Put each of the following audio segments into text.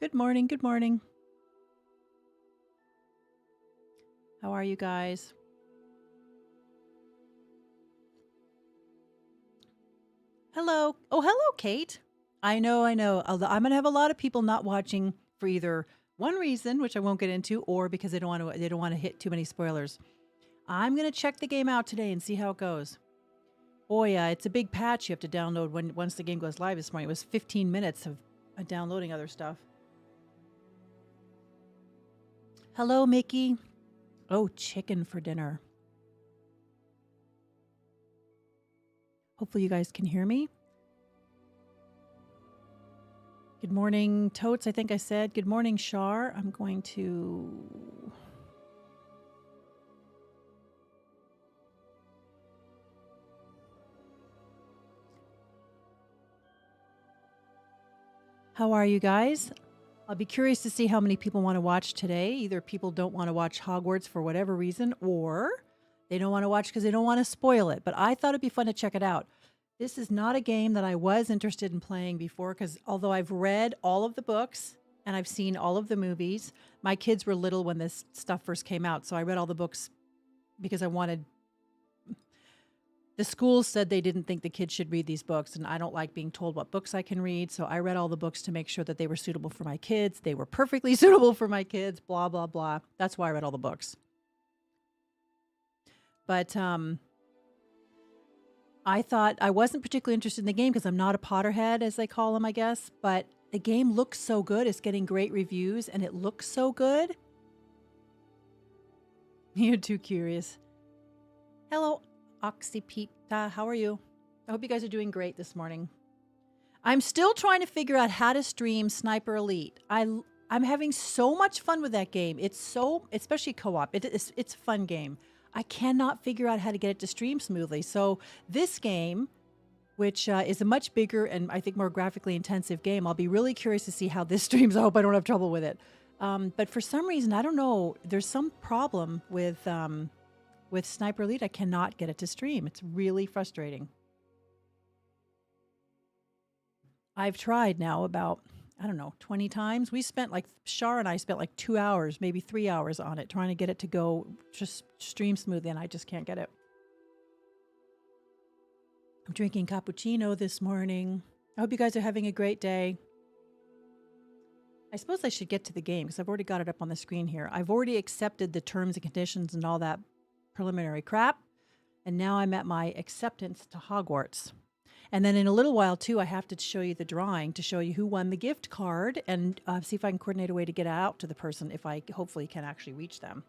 Good morning. Good morning. How are you guys? Hello. Oh, hello, Kate. I know, I know. I'm going to have a lot of people not watching for either one reason, which I won't get into, or because they don't want to hit too many spoilers. I'm going to check the game out today and see how it goes. Boy, it's a big patch you have to download once the game goes live this morning. It was 15 minutes of downloading other stuff. Hello, Mickey. Oh, chicken for dinner. Hopefully you guys can hear me. Good morning, Totes. I think I said good morning, Shar. I'm going to... How are you guys? I'll be curious to see how many people want to watch today. Either people don't want to watch Hogwarts for whatever reason, or they don't want to watch because they don't want to spoil it. But I thought it'd be fun to check it out. This is not a game that I was interested in playing before because although I've read all of the books and I've seen all of the movies, my kids were little when this stuff first came out. So I read all the books because I wanted... The schools said they didn't think the kids should read these books, and I don't like being told what books I can read. So I read all the books to make sure that they were suitable for my kids. They were perfectly suitable for my kids, blah, blah, blah. That's why I read all the books. But I thought I wasn't particularly interested in the game because I'm not a Potterhead, as they call them, I guess. But the game looks so good. It's getting great reviews, and it looks so good. You're too curious. Hello, Oxypita. How are you? I hope you guys are doing great this morning. I'm still trying to figure out how to stream Sniper Elite. I'm having so much fun with that game. It's so, especially co-op. It's a fun game. I cannot figure out how to get it to stream smoothly. So this game, which is a much bigger and I think more graphically intensive game, I'll be really curious to see how this streams. I hope I don't have trouble with it. But for some reason, I don't know, there's some problem with Sniper Elite. I cannot get it to stream. It's really frustrating. I've tried now about, I don't know, 20 times. We spent Shar and I spent like 2 hours, maybe 3 hours on it, trying to get it to go just stream smoothly, and I just can't get it. I'm drinking cappuccino this morning. I hope you guys are having a great day. I suppose I should get to the game because I've already got it up on the screen here. I've already accepted the terms and conditions and all that preliminary crap. And now I'm at my acceptance to Hogwarts. And then in a little while, too, I have to show you the drawing to show you who won the gift card and see if I can coordinate a way to get out to the person if I hopefully can actually reach them.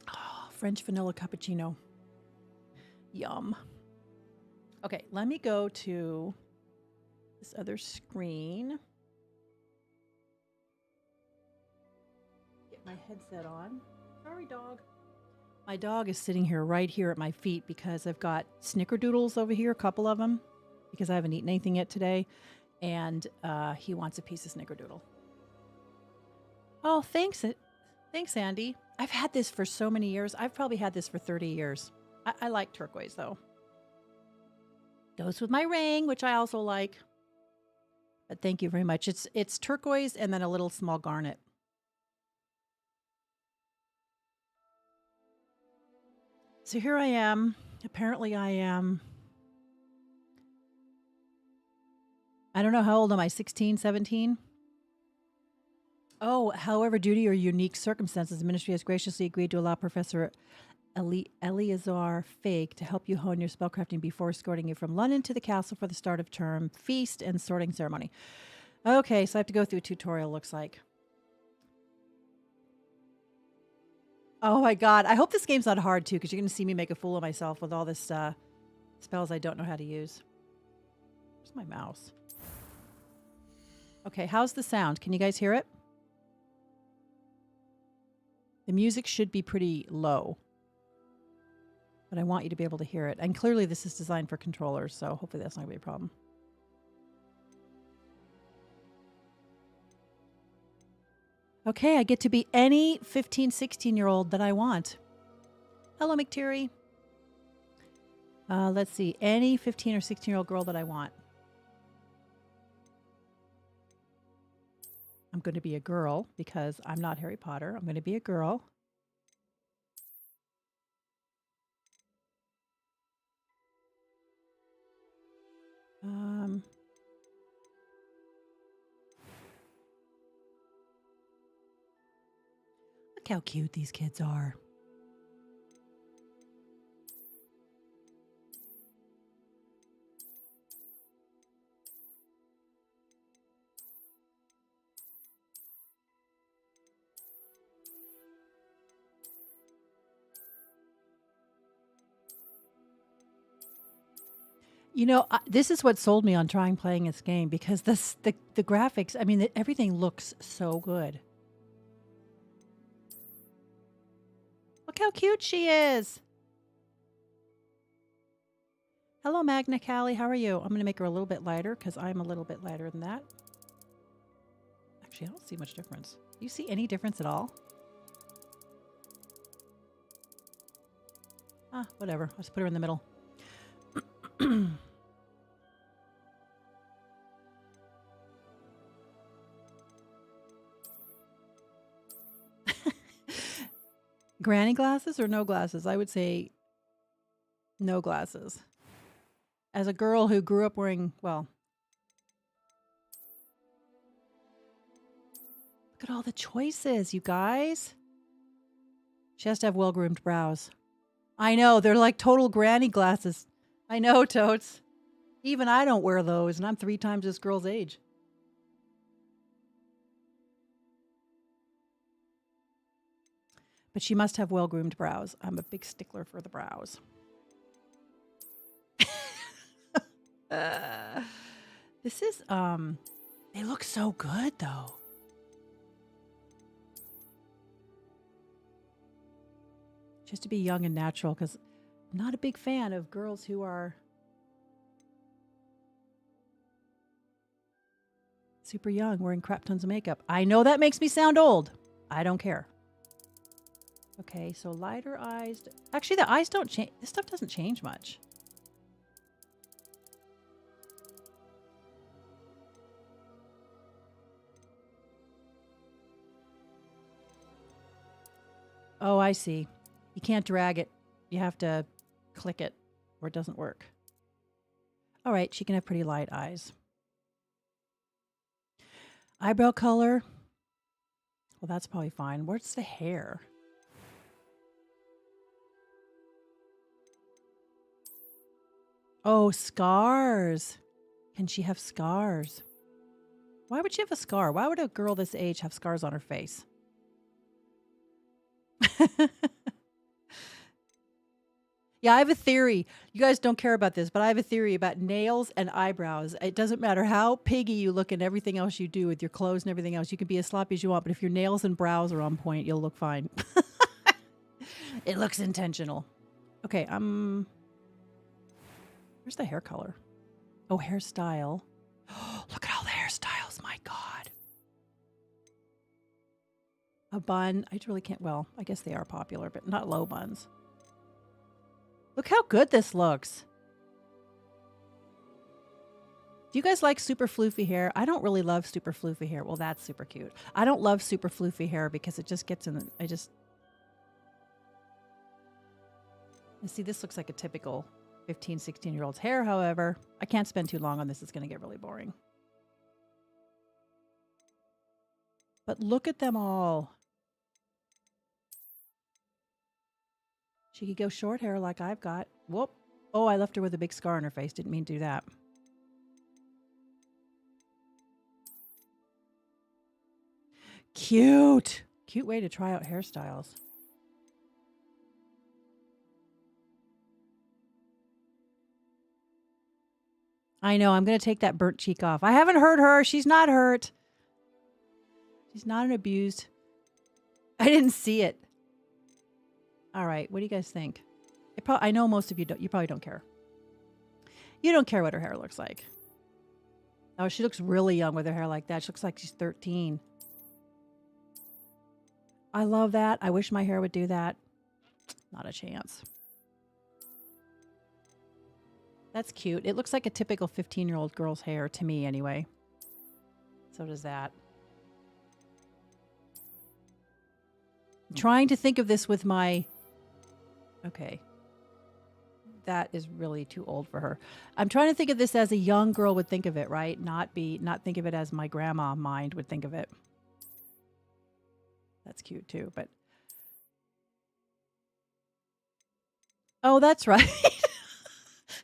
Oh, French vanilla cappuccino. Yum. Okay, let me go to this other screen. Get my headset on. Sorry, dog. My dog is sitting here right here at my feet because I've got snickerdoodles over here, a couple of them, because I haven't eaten anything yet today. And he wants a piece of snickerdoodle. Oh, thanks. Thanks, Andy. I've had this for so many years. I've probably had this for 30 years. I like turquoise, though. Goes with my ring, which I also like. But thank you very much. It's turquoise and then a little small garnet. So here I am. Apparently I am, I don't know, how old am I? 16, 17? Oh, however, due to your unique circumstances, the ministry has graciously agreed to allow Professor Eleazar Fake to help you hone your spellcrafting before escorting you from London to the castle for the start of term feast and sorting ceremony. Okay, so I have to go through a tutorial, looks like. Oh my god, I hope this game's not hard too, because you're going to see me make a fool of myself with all this spells I don't know how to use. Where's my mouse? Okay, how's the sound? Can you guys hear it? The music should be pretty low, but I want you to be able to hear it. And clearly this is designed for controllers, so hopefully that's not going to be a problem. Okay, I get to be any 15, 16-year-old that I want. Hello, McTeary. Let's see, any 15 or 16-year-old girl that I want. I'm going to be a girl because I'm not Harry Potter. I'm going to be a girl. Look how cute these kids are. You know, this is what sold me on trying playing this game because the graphics, I mean, everything looks so good. Look how cute she is. Hello, Magna Callie. How are you? I'm going to make her a little bit lighter because I'm a little bit lighter than that. Actually, I don't see much difference. Do you see any difference at all? Ah, whatever. I'll just put her in the middle. Granny glasses or no glasses? I would say no glasses. As a girl who grew up wearing, well, look at all the choices, you guys. She has to have well-groomed brows. I know, they're like total granny glasses. I know, Totes. Even I don't wear those, and I'm 3 times this girl's age. But she must have well-groomed brows. I'm a big stickler for the brows. This is, they look so good, though. Just to be young and natural, because I'm not a big fan of girls who are super young wearing crap tons of makeup. I know that makes me sound old. I don't care. Okay, so lighter eyes. Actually, the eyes don't change. This stuff doesn't change much. Oh, I see. You can't drag it. You have to click it or it doesn't work. All right, she can have pretty light eyes. Eyebrow color. Well, that's probably fine. Where's the hair? Oh, scars. Can she have scars? Why would she have a scar? Why would a girl this age have scars on her face? Yeah, I have a theory. You guys don't care about this, but I have a theory about nails and eyebrows. It doesn't matter how piggy you look and everything else you do with your clothes and everything else. You can be as sloppy as you want, but if your nails and brows are on point, you'll look fine. It looks intentional. Okay, where's the hair color? Oh, hairstyle. Look at all the hairstyles. My God. A bun. I really can't. Well, I guess they are popular, but not low buns. Look how good this looks. Do you guys like super floofy hair? I don't really love super floofy hair. Well, that's super cute. I don't love super floofy hair because it just gets in the... And see, this looks like a typical 15, 16-year-old's hair, however. I can't spend too long on this. It's going to get really boring. But look at them all. She could go short hair like I've got. Whoop. Oh, I left her with a big scar on her face. Didn't mean to do that. Cute. Cute way to try out hairstyles. I know. I'm going to take that burnt cheek off. I haven't hurt her. She's not hurt. She's not an abused. I didn't see it. All right. What do you guys think? I know most of you don't. You probably don't care. You don't care what her hair looks like. Oh, she looks really young with her hair like that. She looks like she's 13. I love that. I wish my hair would do that. Not a chance. That's cute. It looks like a typical 15-year-old girl's hair to me anyway. So does that. trying to think of this with my... Okay. That is really too old for her. I'm trying to think of this as a young girl would think of it, right? Not think of it as my grandma mind would think of it. That's cute too, but... Oh, that's right.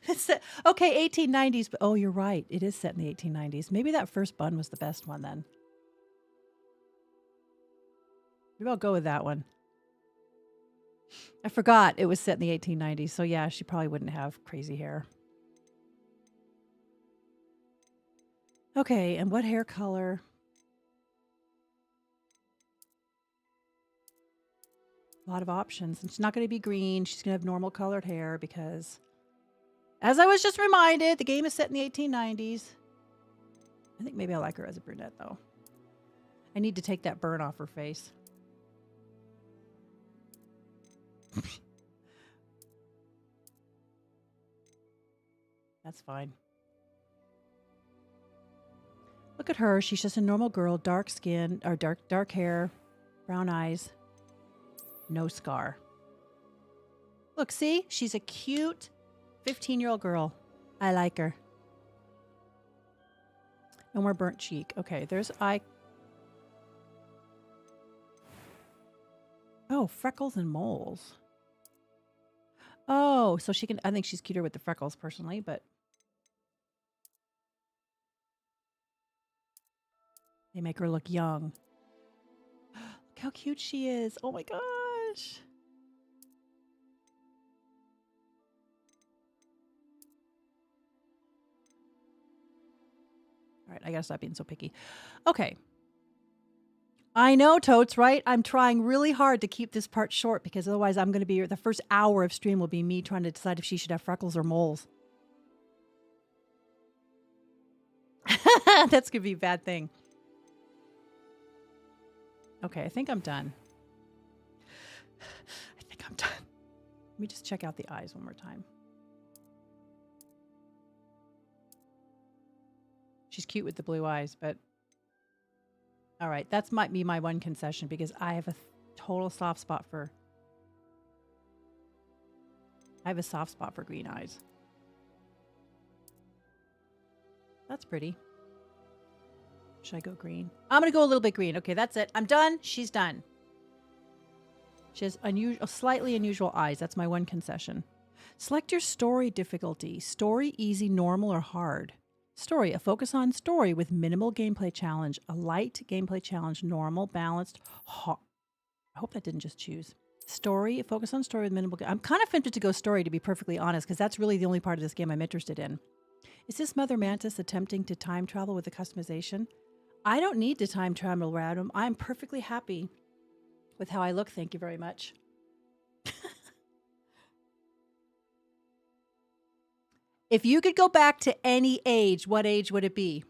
It's set, okay, 1890s. But oh, you're right. It is set in the 1890s. Maybe that first bun was the best one then. Maybe I'll go with that one. I forgot it was set in the 1890s. So yeah, she probably wouldn't have crazy hair. Okay, and what hair color? A lot of options. And she's not going to be green. She's going to have normal colored hair because, as I was just reminded, the game is set in the 1890s. I think maybe I like her as a brunette, though. I need to take that burn off her face. That's fine. Look at her. She's just a normal girl, dark skin, or dark hair, brown eyes, no scar. Look, see? She's a cute 15-year-old girl. I like her. No more burnt cheek. Okay, there's eye. Oh, freckles and moles. Oh, so she can, I think she's cuter with the freckles personally, but they make her look young. Look how cute she is. Oh my gosh. All right, I gotta stop being so picky. Okay. I know, Totes, right? I'm trying really hard to keep this part short because otherwise I'm going to be, the first hour of stream will be me trying to decide if she should have freckles or moles. That's going to be a bad thing. Okay, I think I'm done. I think I'm done. Let me just check out the eyes one more time. She's cute with the blue eyes, but... All right, that's might be my one concession because I have a total soft spot for... I have a soft spot for green eyes. That's pretty. Should I go green? I'm going to go a little bit green. Okay, that's it. I'm done. She's done. She has slightly unusual eyes. That's my one concession. Select your story difficulty. Story, easy, normal, or hard. Story, a focus on story with minimal gameplay challenge. A light gameplay challenge, normal, balanced, hard. I hope that didn't just choose. Story, a focus on story with minimal... I'm kind of tempted to go story, to be perfectly honest, because that's really the only part of this game I'm interested in. Is this MotherMantiss attempting to time travel with the customization? I don't need to time travel around him. I'm perfectly happy with how I look. Thank you very much. If you could go back to any age, what age would it be?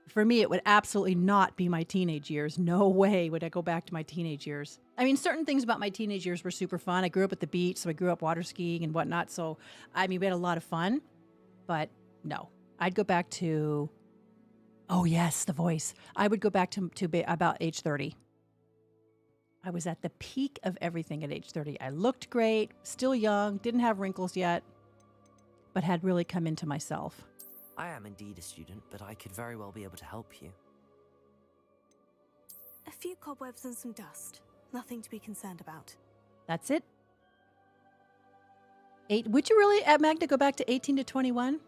For me, it would absolutely not be my teenage years. No way would I go back to my teenage years. I mean, certain things about my teenage years were super fun. I grew up at the beach, so I grew up water skiing and whatnot. So, I mean, we had a lot of fun. But no, I'd go back to... Oh, yes, the voice. I would go back to about age 30. I was at the peak of everything at age 30. I looked great, still young, didn't have wrinkles yet, but had really come into myself. I am indeed a student, but I could very well be able to help you. A few cobwebs and some dust. Nothing to be concerned about. That's it. Would you really, at Magda, go back to 18 to 21?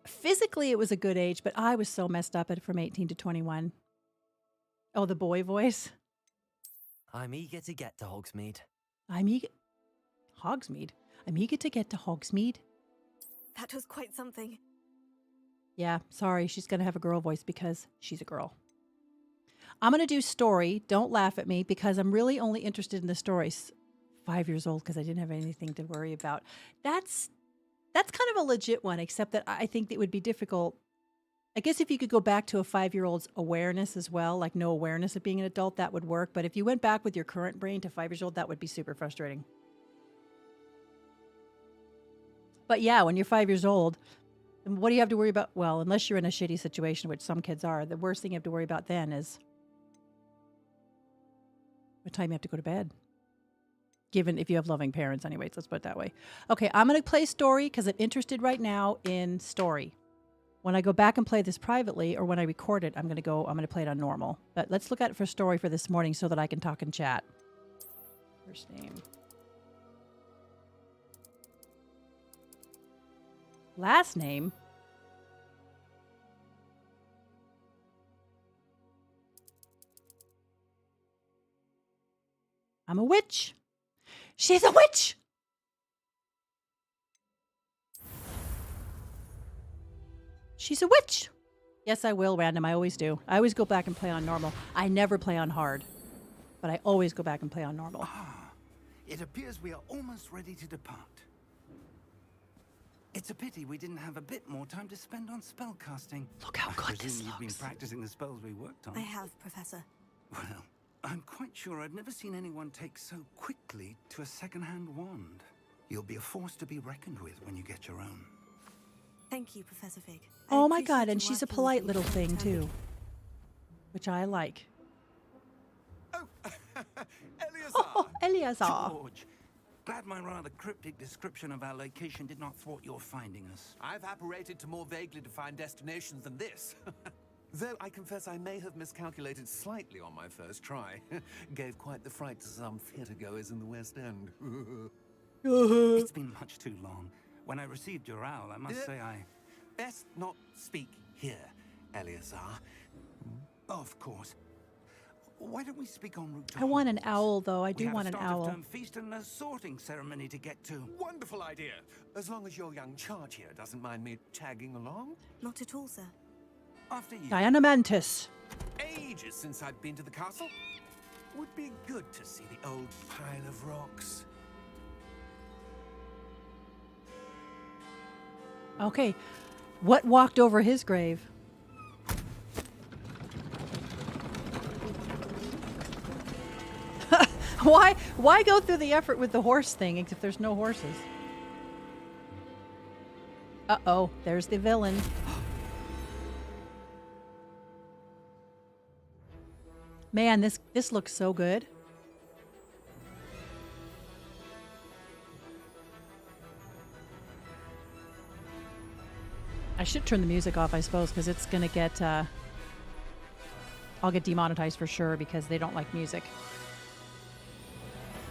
Physically, it was a good age, but I was so messed up from 18 to 21. Oh, the boy voice. I'm eager to get to Hogsmeade. Hogsmeade? I'm eager to get to Hogsmeade. That was quite something. Yeah, sorry, she's going to have a girl voice because she's a girl. I'm going to do story. Don't laugh at me because I'm really only interested in the stories. 5 years old because I didn't have anything to worry about. That's kind of a legit one, except that I think it would be difficult. I guess if you could go back to a 5-year-old's awareness as well, like no awareness of being an adult, that would work. But if you went back with your current brain to 5 years old, that would be super frustrating. But yeah, when you're 5 years old, what do you have to worry about? Well, unless you're in a shitty situation, which some kids are, the worst thing you have to worry about then is What time you have to go to bed? Given if you have loving parents, anyways, let's put it that way. Okay, I'm going to play story because I'm interested right now in story. When I go back and play this privately, or when I record it, I'm going to play it on normal. But let's look at it for story for this morning so that I can talk and chat. First name. Last name. I'm a witch. She's a witch. She's a witch. Yes, I will, random. I always do. I always go back and play on normal. I never play on hard, but I always go back and play on normal. It appears we are almost ready to depart. It's a pity we didn't have a bit more time to spend on spellcasting. Look how good this You've been looks. practicing the spells we worked on. I have, Professor. Well, I'm quite sure I've never seen anyone take so quickly to a second-hand wand. You'll be a force to be reckoned with when you get your own. Thank you, Professor Fig. Oh my God, and she's a polite little thing too, which I like. Oh, Eleazar! Oh, Eleazar. George, glad my rather cryptic description of our location did not thwart your finding us. I've apparated to more vaguely defined destinations than this. Though I confess I may have miscalculated slightly on my first try. Gave quite the fright to some theatre-goers in the West End. It's been much too long. When I received your owl, I must say I... Best not speak here, Eleazar. Of course. Why don't we speak en route to I want an Hogwarts? owl, though. I We do have want a an start of owl. term feast and a sorting ceremony to get to. Wonderful idea. As long as your young charge here doesn't mind me tagging along. Not at all, sir. After you. MotherMantiss. Ages since I've been to the castle. Would be good to see the old pile of rocks. Okay, what walked over his grave? Why go through the effort with the horse thing if there's no horses? Uh-oh, there's the villain. Man, this looks so good. I should turn the music off, I suppose, because it's going to get... I'll get demonetized for sure because they don't like music.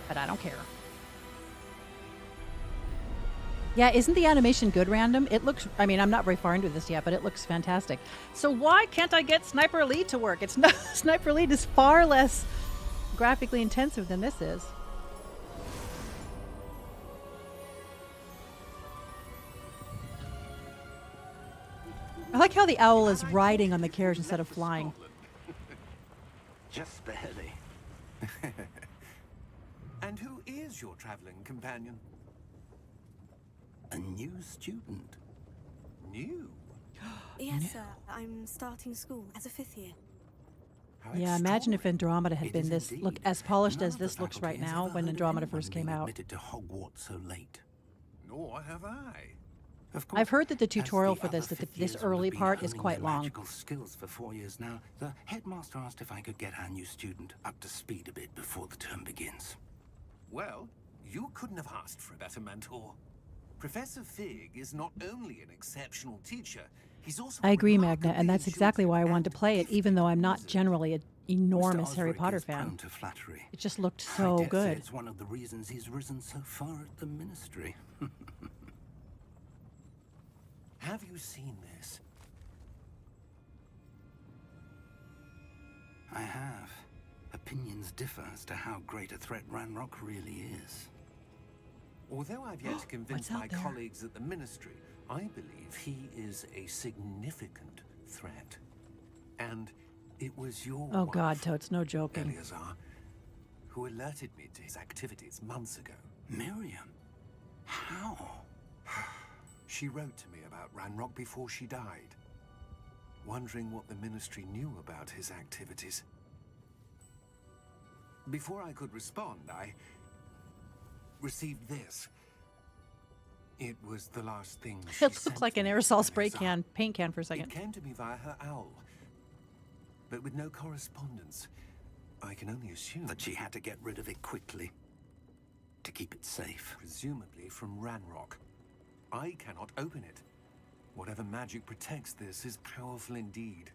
But I don't care. Yeah, isn't the animation good, random? It looks... I mean, I'm not very far into this yet, but it looks fantastic. So why can't I get Sniper Elite to work? It's not... Sniper Elite is far less graphically intensive than this is. I like how the owl is riding on the carriage instead of flying. Just barely. And who is your traveling companion? A new student. New? Yes, sir. I'm starting school as a 5th year. How Yeah, imagine if extraordinary. Andromeda had It been is this indeed. look as polished None as of the this looks right faculty has now ever when heard of Andromeda anyone first came being out. admitted to Hogwarts so late. Nor have I. Of course, I've heard that the as tutorial the for this, other that fifth this years will early have been part is honing quite their long. magical skills for 4 years now. The headmaster asked if I could get our new student up to speed a bit before the term begins. Well, you couldn't have asked for a better mentor. Professor Fig is not only an exceptional teacher, he's also I agree, Magna, remarkably and that's exactly why I intuitive wanted to and play it, even though I'm not gifted. generally an enormous Mr. Harry Osric Potter is fan. prone to flattery. It just looked I so dare say good. It's one of the reasons he's risen so far at the ministry. Have you seen this? I have. Opinions differ as to how great a threat Ranrock really is. Although I've yet to convince What's out my there? colleagues at the Ministry, I believe he is a significant threat. And it was your Oh wife, God, Totes, no joking. Eleazar, who alerted me to his activities months ago. Miriam? How? She wrote to me about Ranrock before she died, wondering what the Ministry knew about his activities. Before I could respond, I received this. It was the last thing she It sent looked like an me, aerosol spray Eleazar. can, paint can for a It second. came to me via her owl, but with no correspondence. I can only assume That she had to get rid of it quickly to keep it safe. presumably from Ranrock. I cannot open it. Whatever magic protects this is powerful indeed.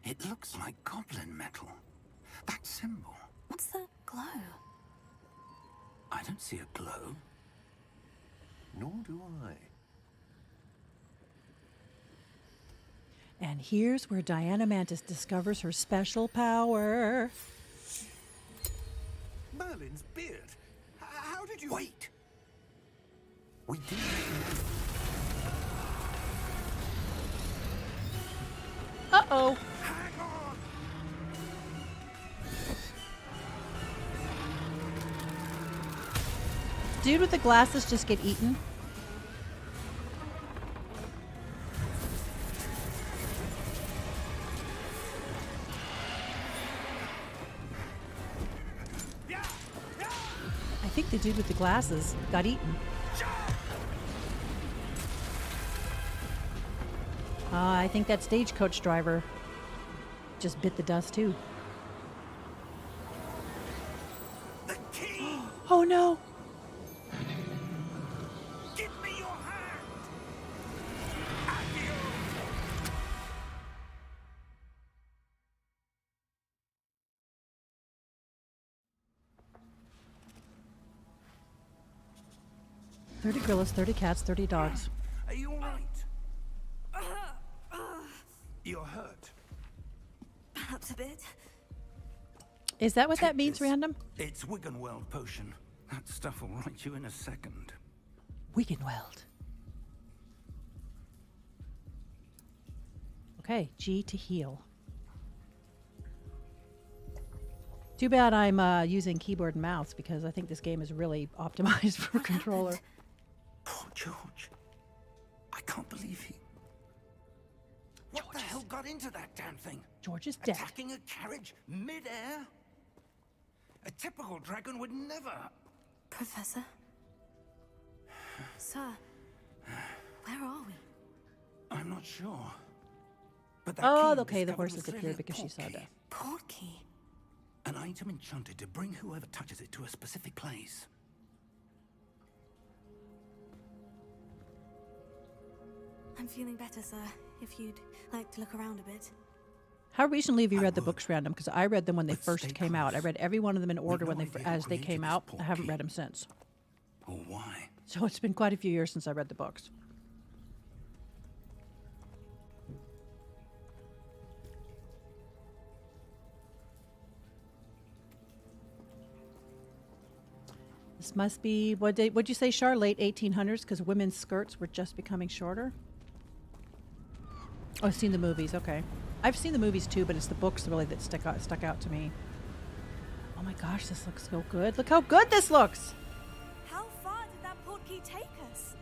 It looks like goblin metal. That symbol. What's that glow? I don't see a glow. Nor do I. And here's where Diana Mantis discovers her special power. Merlin's beard. How did you... Wait! We did. Uh-oh. Hang on! Dude with the glasses just get eaten. I think the dude with the glasses got eaten. I think that stagecoach driver just bit the dust too. The key! Oh no! Give me your hand! Adios! "30 gorillas, 30 cats, 30 dogs." Are you all right? You're hurt. Perhaps a bit. Is that what that Take means, this. random? It's Wiggenweld potion. That stuff will right you in a second. Wiggenweld. Okay, G to heal. Too bad I'm using keyboard and mouse because I think this game is really optimized for controller. Poor George. I can't believe he... What the hell got into that damn thing? George is dead. Attacking a carriage mid-air? A typical dragon would never... Professor? Sir, where are we? I'm not sure. But that Oh, key okay, the discovered horse was disappeared clearly a because she saw portkey. death. Portkey? An item enchanted to bring whoever touches it to a specific place. I'm feeling better, sir. If you'd like to look around a bit. How recently have you I read the would. books, random? Because I read them when they But first stay came out. I close. read every one of them in order no when they idea as who they created came this out. I haven't portkey. read them since. Or why? So it's been quite a few years since I read the books. This must be, what'd you say, Char? Late 1800s? Because women's skirts were just becoming shorter? Oh, I've seen the movies. Okay. I've seen the movies too, but it's the books really that stuck out to me. Oh my gosh, this looks so good. Look how good this looks! How far did that portkey take us?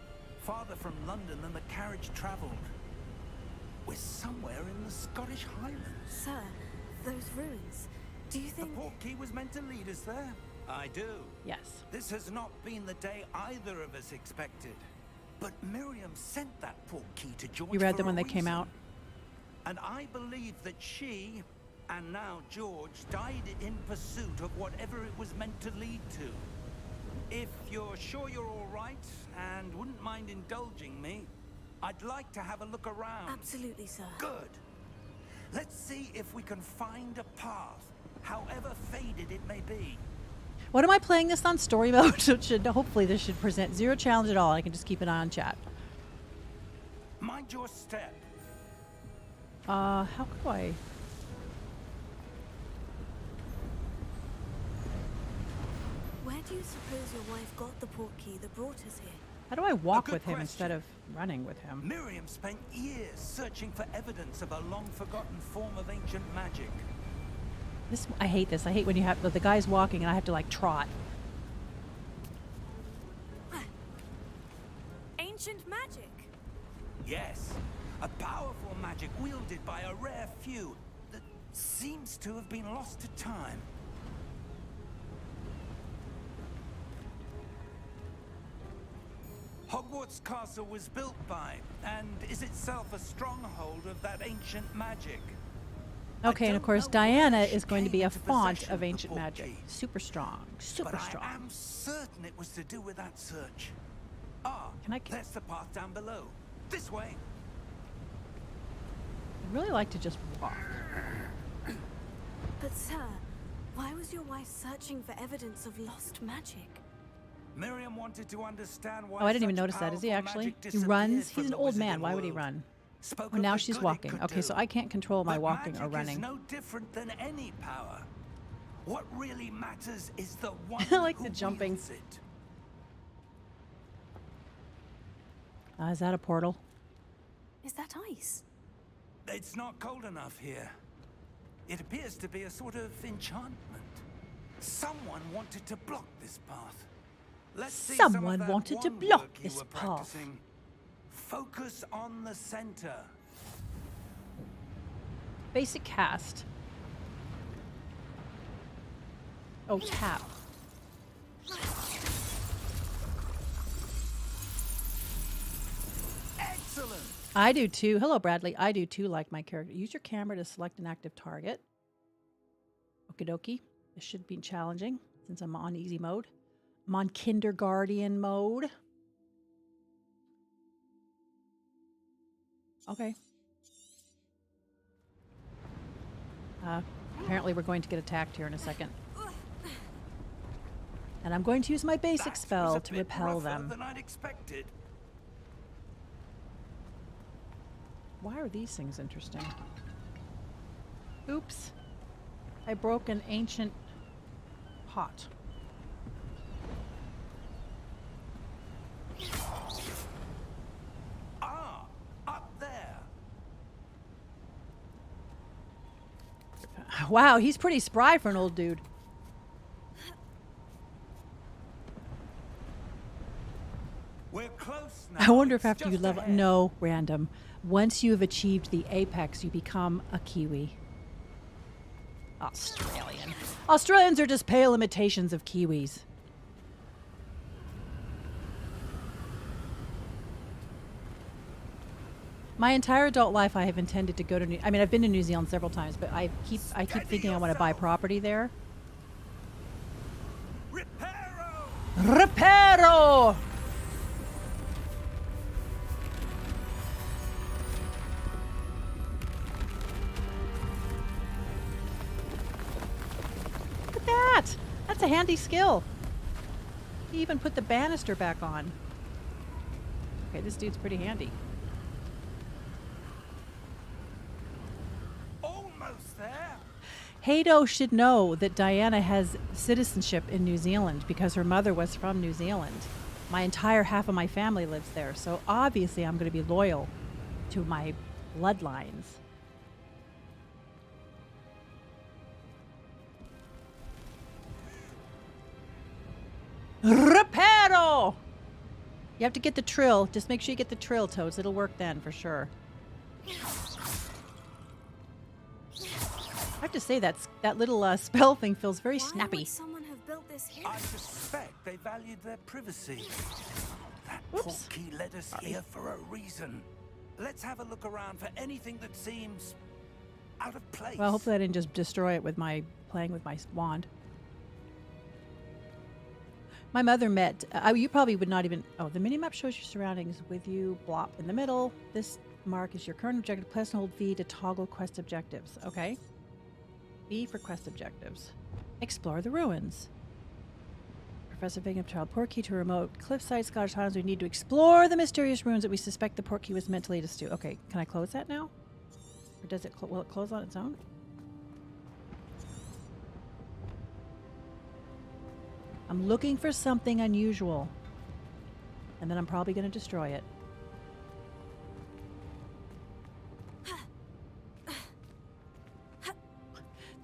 Farther from London than the carriage travelled. We're somewhere in the Scottish Highlands. Sir, those ruins. Do you The think... portkey was meant to lead us there. I do. Yes. This has not been the day either of us expected. But Miriam sent that portkey to George. You read for them when a they came reason. out? And I believe that she, and now George, died in pursuit of whatever it was meant to lead to. If you're sure you're all right and wouldn't mind indulging me, I'd like to have a look around. Absolutely, sir. Good. Let's see if we can find a path, however faded it may be. What am I playing this on? Story mode? So it should, hopefully this should present zero challenge at all. I can just keep an eye on chat. Mind your step. How do I? Where do you suppose your wife got the portkey that brought us here? How do I walk good with him question. instead of running with him? Miriam spent years searching for evidence of a long-forgotten form of ancient magic. This I hate this. I hate when you have the guy's walking and I have to like trot. Ancient magic? Yes, a powerful magic wielded by a rare few that seems to have been lost to time. Hogwarts Castle was built by, and is itself a stronghold of that ancient magic. Okay, and of don't course, know Diana where she is going to came be a into font possession of the ancient magic. portkey. Super strong. Super But strong. I am certain it was to do with that search. Ah, Can I? there's the path down below. This way. I'd really like to just walk. But sir, why was your wife searching for evidence of lost magic? Miriam wanted to understand why. Oh, I didn't even such notice that. Is he powerful actually? magic He disappeared runs. from He's an the old man. wizarding Why would he world. run? Spoke Oh, of now the she's good it walking. could Okay, so do. I can't control my But walking or magic running. is no different than any power. What really matters is the one I like who the jumping. wields it. Is that a portal? Is that ice? It's not cold enough here. It appears to be a sort of enchantment. Someone wanted to block this path. Let's see some of Someone that wanted to wand block work you this were path. practicing. Focus on the center. Basic cast. Oh, tap. Excellent. I do too. Hello, Bradley. I do too like my character. Use your camera to select an active target. Okie dokie. This should be challenging since I'm on easy mode. I'm on kindergarten mode. Okay. Apparently we're going to get attacked here in a second. And I'm going to use my basic That was spell a to bit repel rougher them. than I'd expected. Why are these things interesting? Oops. I broke an ancient pot. Ah, up there. Wow, he's pretty spry for an old dude. We're close now. I wonder if It's after you just level... ahead. No, random. Once you have achieved the apex, you become a Kiwi. Australian. Australians are just pale imitations of Kiwis. My entire adult life, I have intended to go to I mean, I've been to New Zealand several times, but I keep thinking I want to buy property there. Reparo! Reparo! Look at that! That's a handy skill. He even put the banister back on. Okay, this dude's pretty handy. Almost there. Hado should know that Diana has citizenship in New Zealand because her mother was from New Zealand. My entire half of my family lives there, so obviously I'm going to be loyal to my bloodlines. Reparo! You have to get the trill. Just make sure you get the trill, Toads. It'll work then for sure. I have to say that little spell thing feels very Why snappy. would someone have built this here? I suspect they valued their privacy. That Oops. portkey led us here for a reason. Let's have a look around for anything that seems out of place. Well, hopefully I didn't just destroy it with my playing with my wand. My mother met. You probably would not even. Oh, the minimap shows your surroundings with you. Blop in the middle. This mark is your current objective. Press and hold V to toggle quest objectives. Okay. V for quest objectives. Explore the ruins. Professor picking up child portkey to remote cliffside Scottish Highlands. We need to explore the mysterious ruins that we suspect the portkey was meant to lead us to. Okay, can I close that now? Or does it? Will it close on its own? I'm looking for something unusual. And then I'm probably going to destroy it.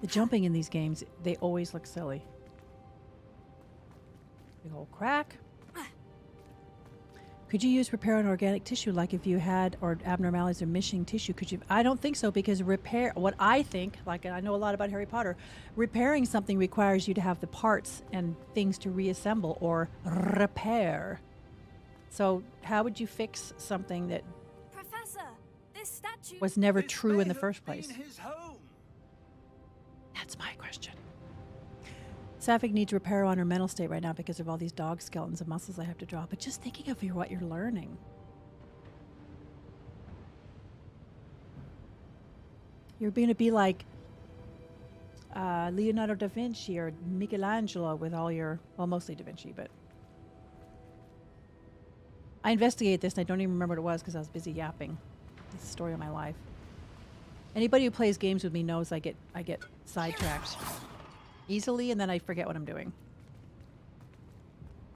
The jumping in these games, they always look silly. Big old crack. Could you use repair on organic tissue like if you had or abnormalities or missing tissue? Could you? I don't think so because repair, what I think, like I know a lot about Harry Potter, repairing something requires you to have the parts and things to reassemble or repair. So how would you fix something that Professor, this statue was never This true in may the have first place? been his home. question. Sapphic needs repair on her mental state right now because of all these dog skeletons and muscles I have to draw. But just thinking of what you're learning. You're going to be like Leonardo da Vinci or Michelangelo with all your, well, mostly da Vinci, but I investigated this and I don't even remember what it was because I was busy yapping. It's the story of my life. Anybody who plays games with me knows I get sidetracked easily and then I forget what I'm doing.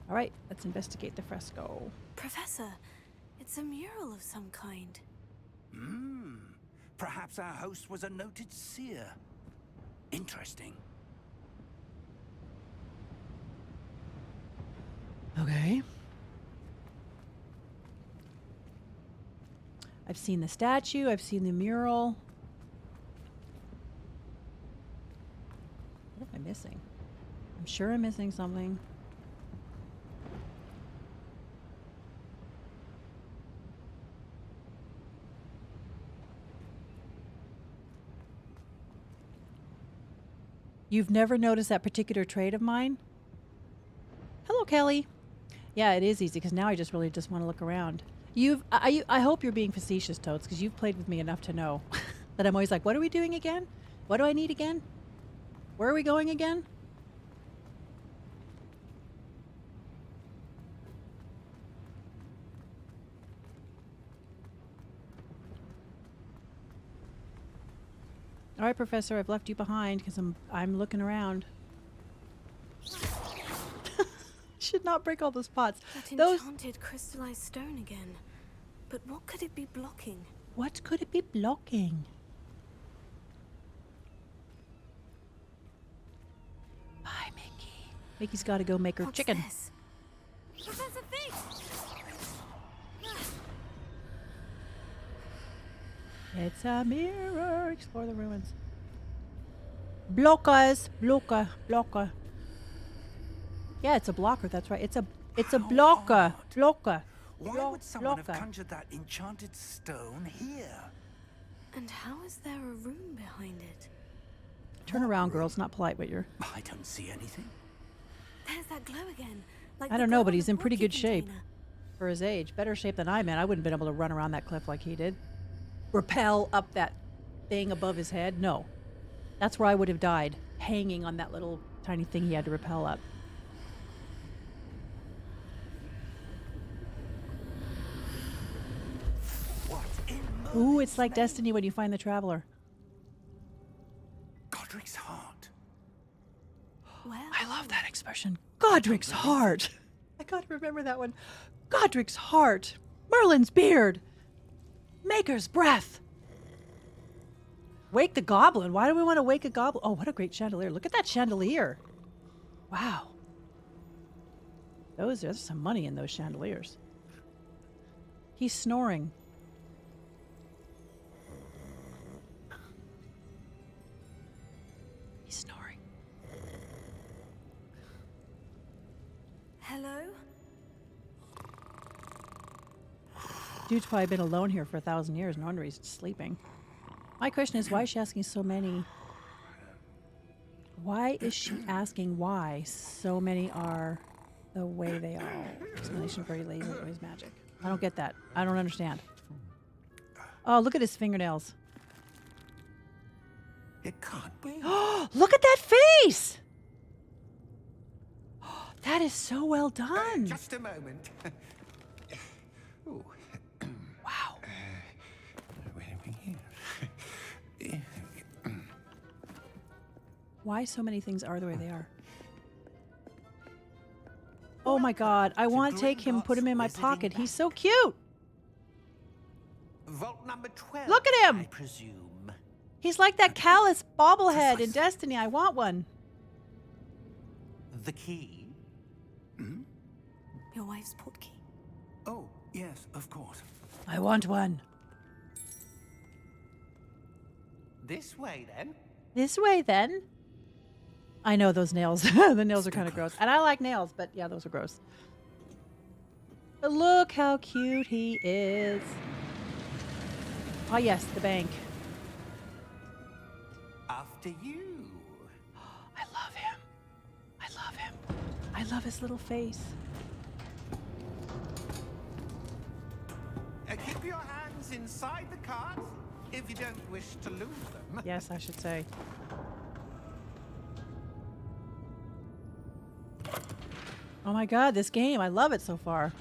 All right, let's investigate the fresco. Professor, it's a mural of some kind. Perhaps our host was a noted seer. Interesting. Okay. I've seen the statue. I've seen the mural. What am I missing? I'm sure I'm missing something. You've never noticed that particular trait of mine? Hello, Kelly. Yeah, it is easy because now I just really just want to look around. I hope you're being facetious, Totes, because you've played with me enough to know that I'm always like, what are we doing again? What do I need again? Where are we going again? All right, Professor, I've left you behind because I'm looking around. Should not break all those pots. That enchanted crystallized stone again. But what could it be blocking? What could it be blocking? Bye, Mickey. Mickey's got to go make her What's chicken. This? Professor Fig! It's a mirror. Explore the ruins. Blockers. Blocker. Yeah, it's a blocker. That's right. It's a blocker. Odd. Blocker. Why would someone have blocker. conjured that enchanted stone here? And how is there a room behind it? Turn around, girl. It's not polite, but you're... I don't see anything. There's that glow again. Like I the don't know, glow but on he's the in pretty portkey good shape container. for his age. Better shape than I'm in. I wouldn't have been able to run around that cliff like he did. Rappel up that thing above his head. No. That's where I would have died, hanging on that little tiny thing he had to rappel up. What in Ooh, it's like destiny when you find the traveler. Godric's heart. Where I are love we? that expression. Godric's heart. I gotta remember that one. Godric's heart. Merlin's beard. Maker's breath. Wake the goblin. Why do we want to wake a goblin? Oh, what a great chandelier. Look at that chandelier. Wow. There's some money in those chandeliers. He's snoring. He's snoring. Hello? Dude's probably been alone here for 1,000 years. No wonder he's sleeping. My question is, why is she asking so many? Why is she asking why so many are the way they are? Explanation very lazy with magic. I don't get that. I don't understand. Oh, look at his fingernails. It can't be. Look at that face! That is so well done. Just a moment. Ooh. Wow. Where are we here? Why so many things are the way they are? Oh my God. I want to take him, put him in my pocket. He's so cute. Vault number 12. Look at I him. presume. He's like that callous bobblehead in Destiny. I want one. The key? Your wife's portkey. Oh, yes, of course. I want one. This way, then. This way, then. I know those nails. The nails are kind of gross. And I like nails, but yeah, those are gross. But look how cute he is. Oh, yes, the bank. After you. love his little face. Keep your hands inside the cart if you don't wish to lose them. Yes, I should say. Oh my god, this game. I love it so far.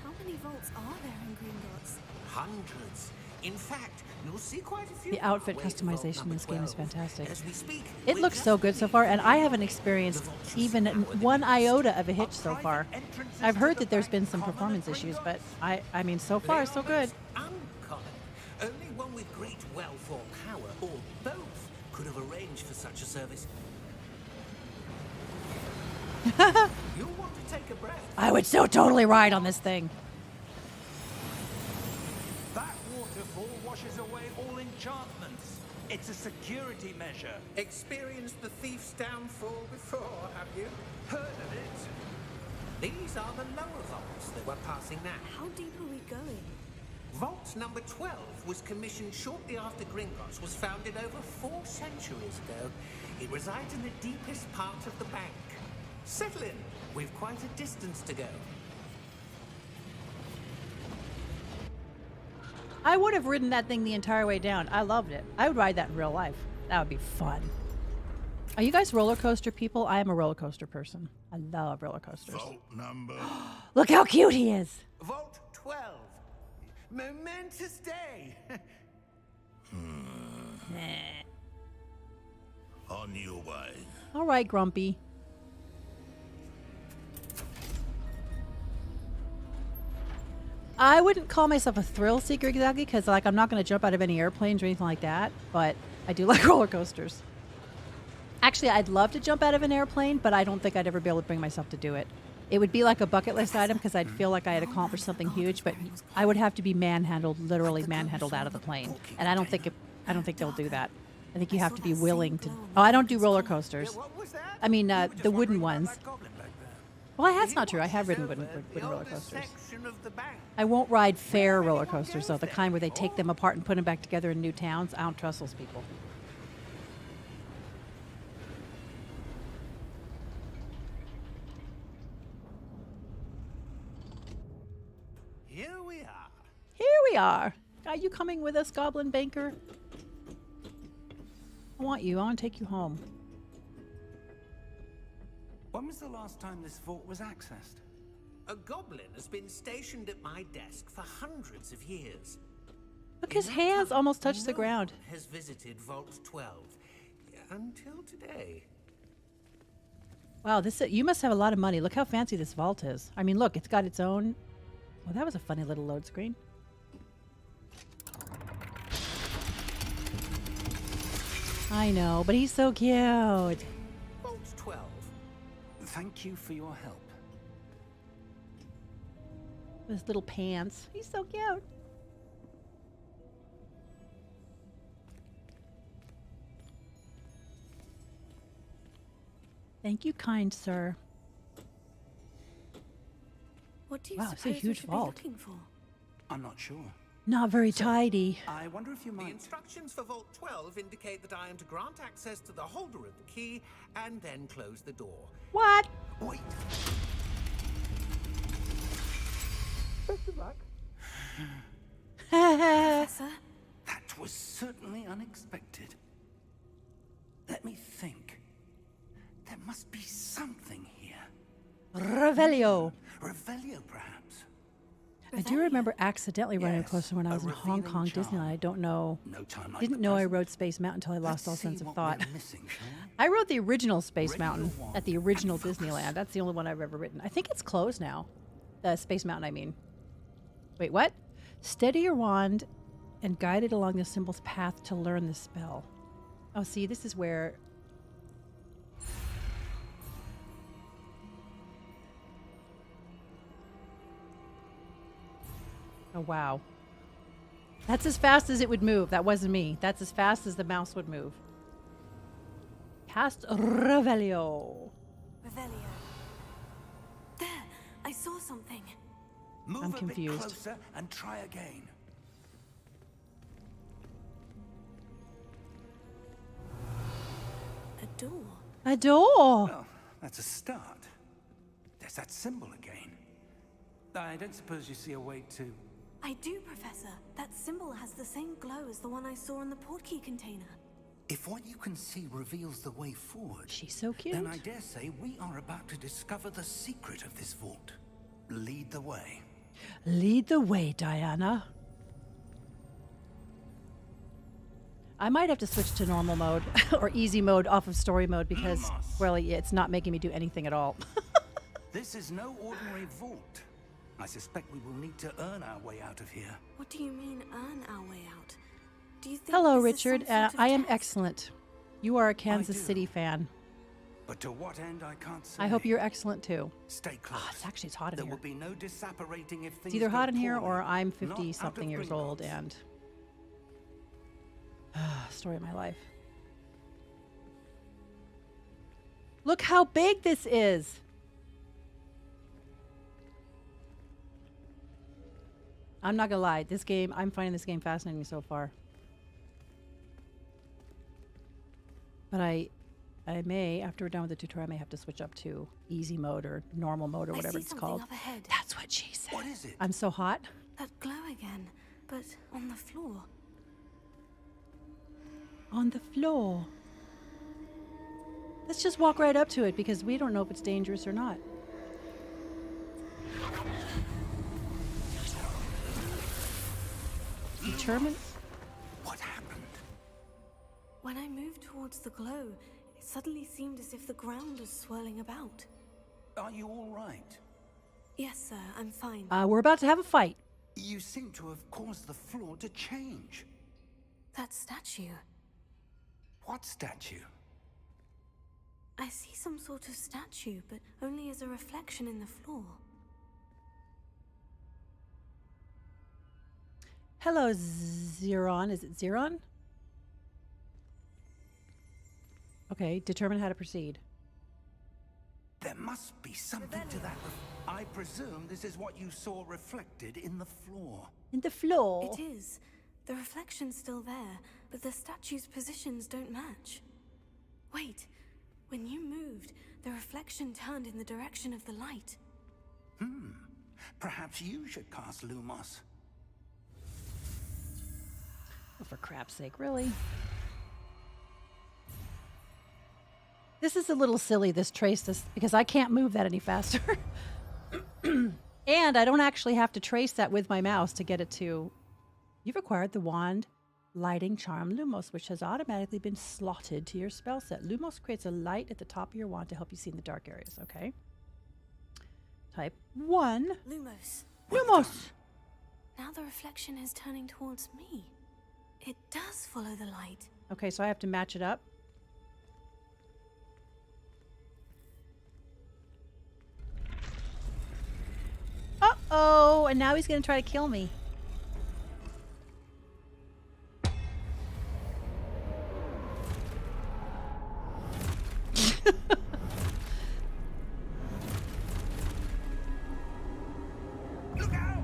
How many vaults are there in Gringotts? Hundreds. In fact, you'll see quite a few. The outfit on our way to vault customization in number this game is 12. fantastic. As we speak, It we're looks just so good so far, and I completing haven't experienced even one iota of a hitch so far. I've heard that there's been some performance issues, but I mean, so far, so good. Uncommon. Only one with great wealth or power, or both, could have arranged for such a service. You'll want to take a breath. I would so totally ride on this thing. That waterfall washes away all enchantments. It's a security measure. Experienced the thief's downfall before, have you? Heard of it? These are the lower vaults that we're passing now. How deep are we going? Vault number 12 was commissioned shortly after Gringotts was founded over 4 centuries ago. It resides in the deepest part of the bank. Settle in. We've quite a distance to go. I would have ridden that thing the entire way down. I loved it. I would ride that in real life. That would be fun. Are you guys roller coaster people? I am a roller coaster person. I love roller coasters. Vault number. Look how cute he is. Vault 12. Momentous day. On your way. All right, Grumpy. I wouldn't call myself a thrill seeker exactly, because like I'm not going to jump out of any airplanes or anything like that, but I do like roller coasters. Actually, I'd love to jump out of an airplane, but I don't think I'd ever be able to bring myself to do it. It would be like a bucket list item because I'd feel like I had accomplished something huge, but I would have to be manhandled, literally manhandled out of the plane, and I don't think they'll do that. I think you have to be willing to. Oh, I don't do roller coasters. What was that? I mean, We're the just wooden wondering ones. about that goblin back there. Well, that's not true. I He have ridden watches wooden over the roller oldest coasters. section of the bank. I won't ride fair roller coasters, though, the kind where they take them apart and put them back together in new towns. I don't trust those people. Here we are. Here we are. Are you coming with us, Goblin Banker? I want you. I want to take you home. When was the last time this vault was accessed? A goblin has been stationed at my desk for hundreds of years. Look, In his that hands time, almost touch the no ground. one has visited Vault 12 until today. Wow, you must have a lot of money. Look how fancy this vault is. I mean, look, it's got its own. Well, that was a funny little load screen. I know, but he's so cute. Vault 12. Thank you for your help. His little pants. He's so cute. Thank you, kind sir. What do you Wow, it's a suppose we huge should vault. be looking for? I'm not sure. Not very tidy. I wonder if you The might. instructions for Vault 12 indicate that I am to grant access to the holder of the key and then close the door. What? Wait. Professor? That was certainly unexpected. Let me think. There must be something here. Revelio. Revelio, perhaps. I do remember accidentally running Yes, across it when I a was in Hong revealing Kong charm. Disneyland. I don't know. No time like Didn't the know I present. rode Space Mountain until I lost all Let's sense see of what thought. we're missing, shall we? I rode the original Space Regular Mountain one at the original and focus. Disneyland. That's the only one I've ever ridden. I think it's closed now. The Space Mountain, I mean. Wait, what? Steady your wand and guide it along the symbol's path to learn the spell. Oh, see, this is where... Oh, wow. That's as fast as it would move. That wasn't me. That's as fast as the mouse would move. Cast Revelio. Revelio. There! I saw something. Move I'm a confused. bit closer and try again. door. A door. Well, that's a start. There's that symbol again. I don't suppose you see a way to... I do, Professor. That symbol has the same glow as the one I saw in the portkey container. If what you can see reveals the way forward, She's so cute. then I dare say we are about to discover the secret of this vault. Lead the way. Lead the way, Diana. I might have to switch to normal mode or easy mode off of story mode because, well, it's not making me do anything at all. This is no ordinary vault. I suspect we will need to earn our way out of here. What do you mean, earn our way out? Do you think Hello, this is some Richard. sort of I am test? excellent. You are a Kansas do. City fan. But to what end, I can't say. I hope you're excellent too. Stay close. It's hot in There here. will be no disapparating if things It's either go hot in here poorly. or I'm Not out 50-something of years old Gringotts. and... story of my life. Look how big this is! I'm not gonna lie, this game, I'm finding this game fascinating so far. But I may, after we're done with the tutorial, I may have to switch up to easy mode or normal mode or whatever I see it's something called. up ahead. That's what she said. What is it? I'm so hot. That glow again, but on the floor. On the floor. Let's just walk right up to it because we don't know if it's dangerous or not. Determined? What happened? When I moved towards the glow, it suddenly seemed as if the ground was swirling about. Are you all right? Yes, sir, I'm fine. We're about to have a fight. You seem to have caused the floor to change. That statue. What statue? I see some sort of statue, but only as a reflection in the floor. Hello, Zeron. Is it Zeron? Okay, determine how to proceed. There must be something to that. I presume this is what you saw reflected in the floor. In the floor. It is. The reflection's still there, but the statue's positions don't match. Wait, when you moved, the reflection turned in the direction of the light. Perhaps you should cast Lumos. Oh, for crap's sake, really? This is a little silly, this because I can't move that any faster. And I don't actually have to trace that with my mouse to get it to... You've acquired the wand Lighting Charm Lumos, which has automatically been slotted to your spell set. Lumos creates a light at the top of your wand to help you see in the dark areas, okay? Type 1. Lumos. Lumos! Now the reflection is turning towards me. It does follow the light. Okay, so I have to match it up. Uh-oh, and now he's going to try to kill me. Look out!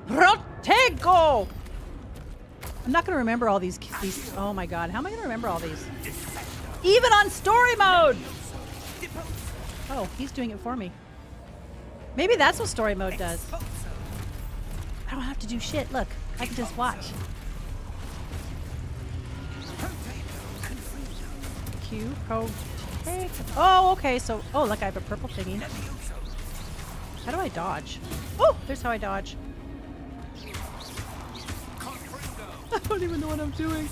Protego! I'm not going to remember all these. Oh my god, how am I going to remember all these? Even on story mode! Oh, he's doing it for me. Maybe that's what story mode does. I don't have to do shit. Look, I can just watch. Q, protect. Oh, okay, so... Oh, look, I have a purple thingy. How do I dodge? Oh, there's how I dodge. I don't even know what I'm doing.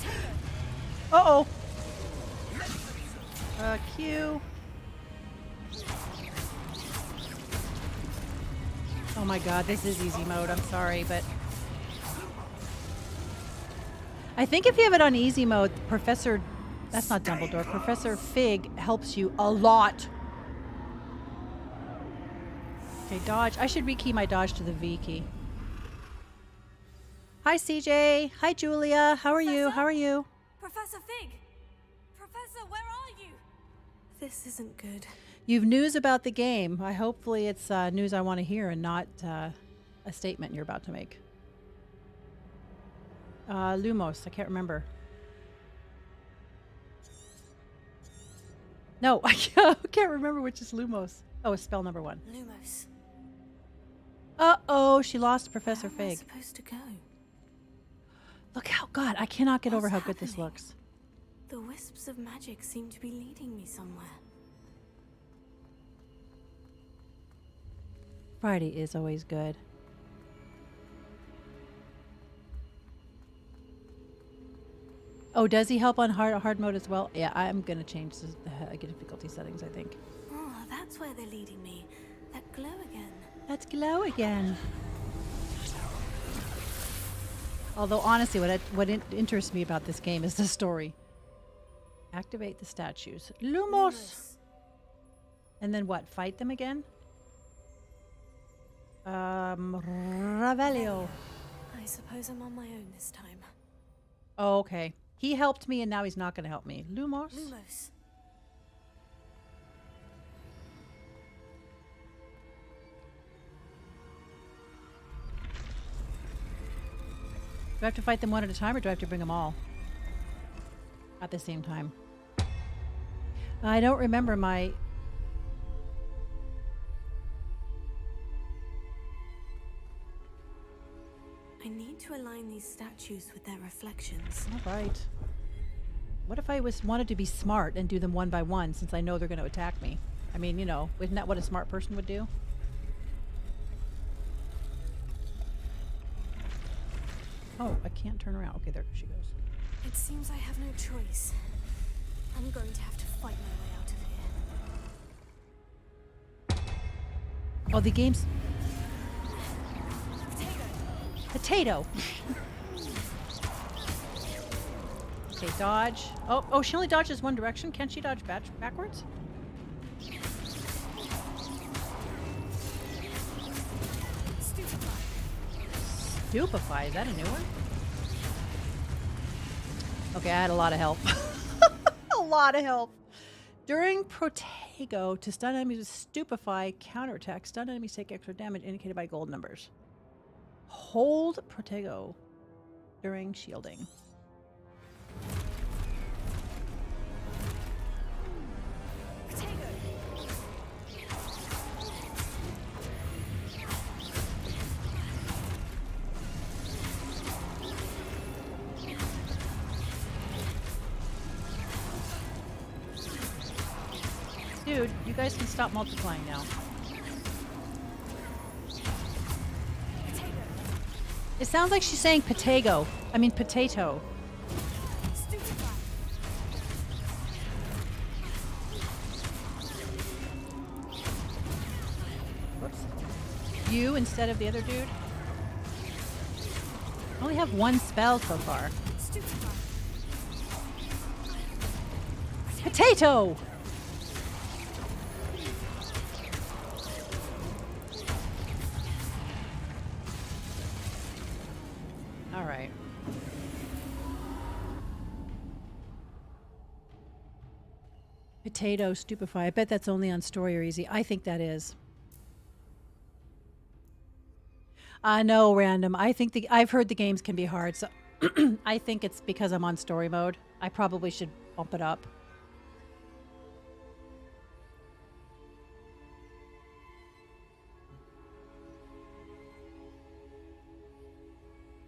Uh-oh. Q. Oh my god, this is easy mode. I'm sorry, but... I think if you have it on easy mode, Professor... That's not Dumbledore. Professor Fig helps you a lot. Okay, dodge. I should rekey my dodge to the V key. Hi, CJ. Hi, Julia. How are you? How are you? Professor Fig! Professor, where are you? This isn't good. You've news about the game. Hopefully it's news I want to hear and not a statement you're about to make. Lumos. I can't remember. No, I can't remember which is Lumos. Oh, it's spell number 1. Lumos. Uh-oh, she lost Professor Where am I Fig. supposed to go? Look how, God, I cannot get over What's how good this happening? looks. The wisps of magic seem to be leading me somewhere. Friday is always good. Oh, does he help on hard mode as well? Yeah, I'm going to change the difficulty settings, I think. Oh, that's where they're leading me. That glow again. Let's glow again. Although, honestly, what interests me about this game is the story. Activate the statues. Lumos! And then what? Fight them again? Ravelio. I suppose I'm on my own this time. Oh, okay. He helped me and now he's not going to help me. Lumos? Lumos. Do I have to fight them one at a time or do I have to bring them all at the same time? I don't remember my... I need to align these statues with their reflections. All right. What if I wanted to be smart and do them one by one since I know they're going to attack me? I mean, you know, isn't that what a smart person would do? Oh, I can't turn around. Okay, there she goes. It seems I have no choice. I'm going to have to fight my way out of here. Oh, the game's... Potato! Okay, dodge. Oh, she only dodges one direction. Can't she dodge backwards? Stupefy, is that a new one? Okay, I had a lot of help. A lot of help. During Protego, to stun enemies with Stupefy, counterattack, stun enemies take extra damage indicated by gold numbers. Hold Protego during shielding. Dude, you guys can stop multiplying now. It sounds like she's saying potato. I mean potato. Whoops. You instead of the other dude. I only have one spell so far. Potato! All right. Potato stupefy. I bet that's only on story or easy. I think that is. No, random. I think I've heard the games can be hard, so I think it's because I'm on story mode. I probably should bump it up.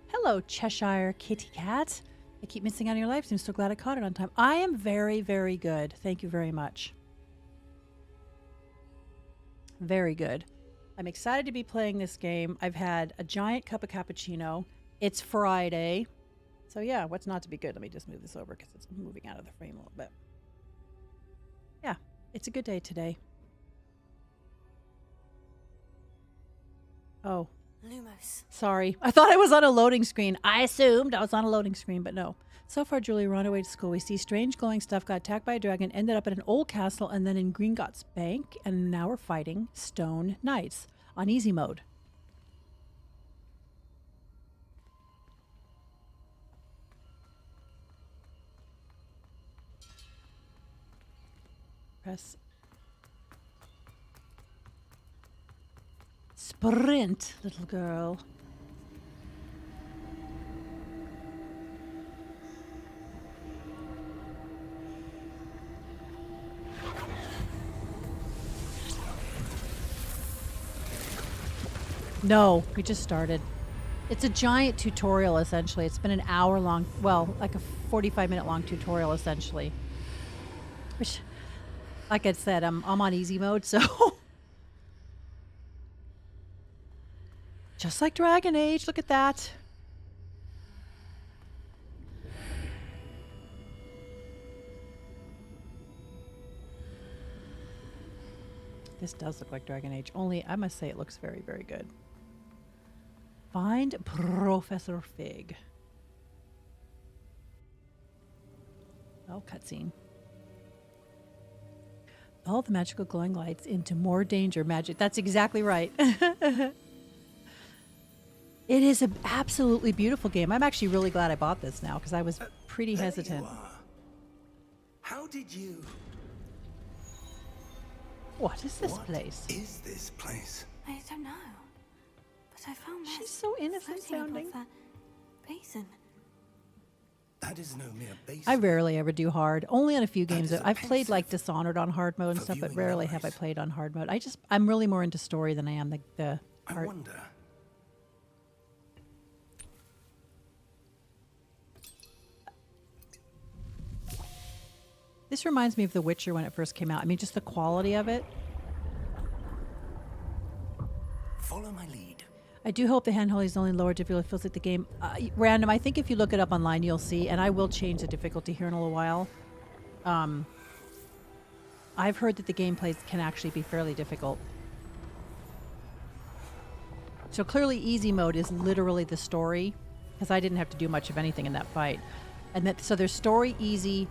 Hello, Cheshire Kitty Cat. I keep missing out on your live stream. So glad I caught it on time. I am very, very good. Thank you very much. Very good. I'm excited to be playing this game. I've had a giant cup of cappuccino. It's Friday. So yeah, what's not to be good? Let me just move this over because it's moving out of the frame a little bit. Yeah, it's a good day today. Oh. Lumos. Sorry. I thought I was on a loading screen. I assumed I was on a loading screen, but no. So far, Julie, we're on our way to school. We see strange glowing stuff, got attacked by a dragon, ended up at an old castle, and then in Gringotts Bank, and now we're fighting Stone Knights on easy mode. Press sprint, little girl. No, we just started. It's a giant tutorial, essentially. It's been an hour long, well, like a 45-minute long tutorial, essentially. Which, like I said, I'm on easy mode, so. Just like Dragon Age, look at that. This does look like Dragon Age, only I must say it looks very, very good. Find Professor Fig. Oh, cutscene. All the magical glowing lights into more danger magic. That's exactly right. It is an absolutely beautiful game. I'm actually really glad I bought this now because I was pretty hesitant. There you are. How did you... What is this What place? is this place? I don't know. But I found She's this so innocent floating above sounding. that basin. That is no mere basin. I rarely ever do hard. Only on a few games. is a I've played like pensive Dishonored on hard mode and for stuff, but viewing rarely have I memories. played on hard mode. I'm really more into story than I am the I hard. wonder. This reminds me of The Witcher when it first came out. I mean, just the quality of it. Follow my lead. I do hope the handheld is only lower difficulty. It feels like the game. Random, I think if you look it up online, you'll see, and I will change the difficulty here in a little while. I've heard that the gameplay can actually be fairly difficult. So clearly easy mode is literally the story, because I didn't have to do much of anything in that fight. And that, so there's story easy.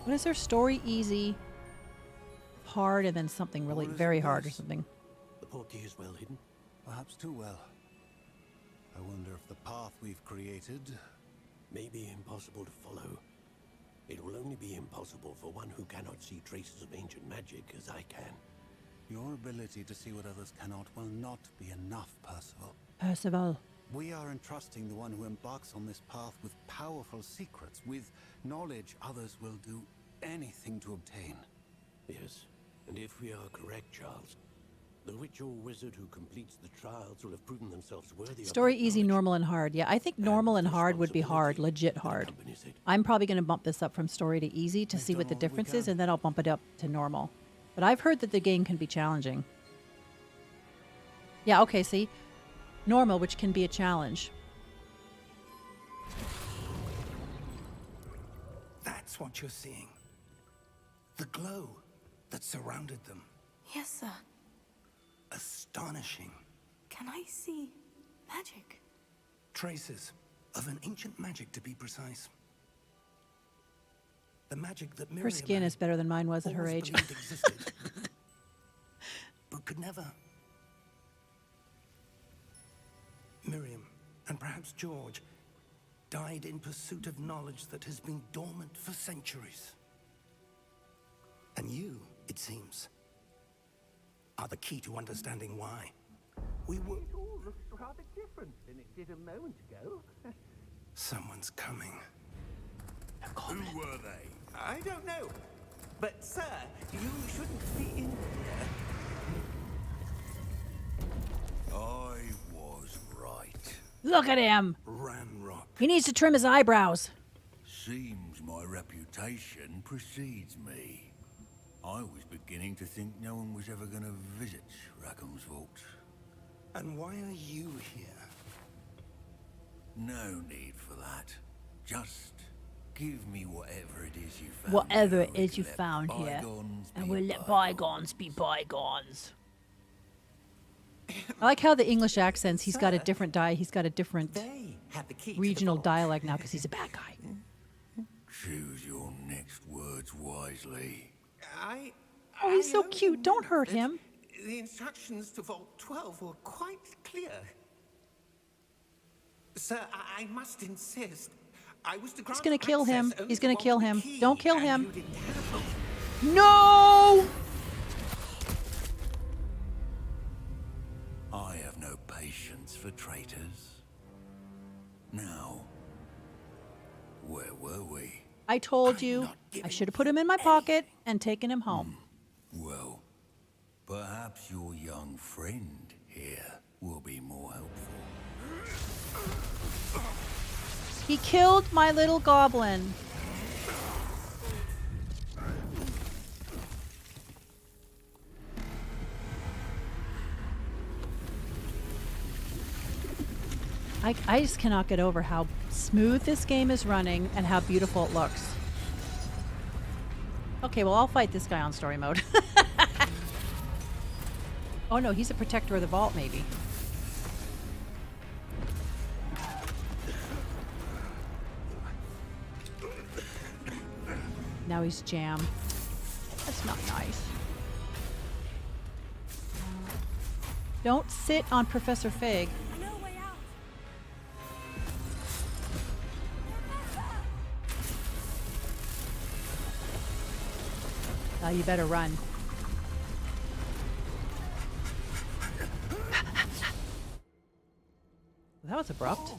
What is there? Story easy, hard, and then something really very hard or something. The portkey is well hidden. Perhaps too well. I wonder if the path we've created... May be impossible to follow. It will only be impossible for one who cannot see traces of ancient magic as I can. Your ability to see what others cannot will not be enough, Percival. Percival. We are entrusting the one who embarks on this path with powerful secrets, with knowledge others will do anything to obtain. Yes, and if we are correct, Charles, the witch or wizard who completes the trials will have proven themselves worthy Story of that easy, knowledge. normal, and hard. Yeah, I think normal and hard would be hard, responsibility legit that hard. accompanies it. I'm probably going to bump this up from story to easy to We've see done what the all we difference is, can. and then I'll bump it up to normal. But I've heard that the game can be challenging. Yeah, okay, see? Normal, which can be a challenge. That's what you're seeing. The glow that surrounded them. Yes, sir. Astonishing. Can I see magic? Traces of an ancient magic, to be precise. The magic that Miriam Her skin is better than mine was at her always age. believed existed, but could never. Miriam, and perhaps George, died in pursuit of knowledge that has been dormant for centuries. And you, it seems, are the key to understanding why. We were... It all looks rather different than it did a moment ago. Someone's coming. Who were they? I don't know. But, sir, you shouldn't be in here. I was right. Look at him! Ranrock. He needs to trim his eyebrows. Seems my reputation precedes me. I was beginning to think no one was ever going to visit Rackham's vaults. And why are you here? No need for that. Just give me whatever it is you found. Whatever here, it is you let found here. bygones And be we'll let bygones be bygones. I like how the English accents, he's got a different he's got a different They have the key to the regional vault. dialect now because he's a bad guy. Choose your next words wisely. Oh, he's so I cute. only Don't know hurt that him. The instructions to Vault 12 were quite clear. Sir, I must insist. I was to grant gonna kill him. access only He's to gonna one kill with him. the key, Don't kill and him. you didn't have it. No! I have no patience for traitors. Now, where were we? I told I'm you not I giving should have put him in my pocket and taken him home. Well, Perhaps your young friend here will be more helpful. He killed my little goblin. I just cannot get over how smooth this game is running and how beautiful it looks. Okay, well, I'll fight this guy on story mode. Oh no, he's a protector of the vault, maybe. Now he's jammed. That's not nice. Don't sit on Professor Fig. No way out. Now you better run. That was abrupt.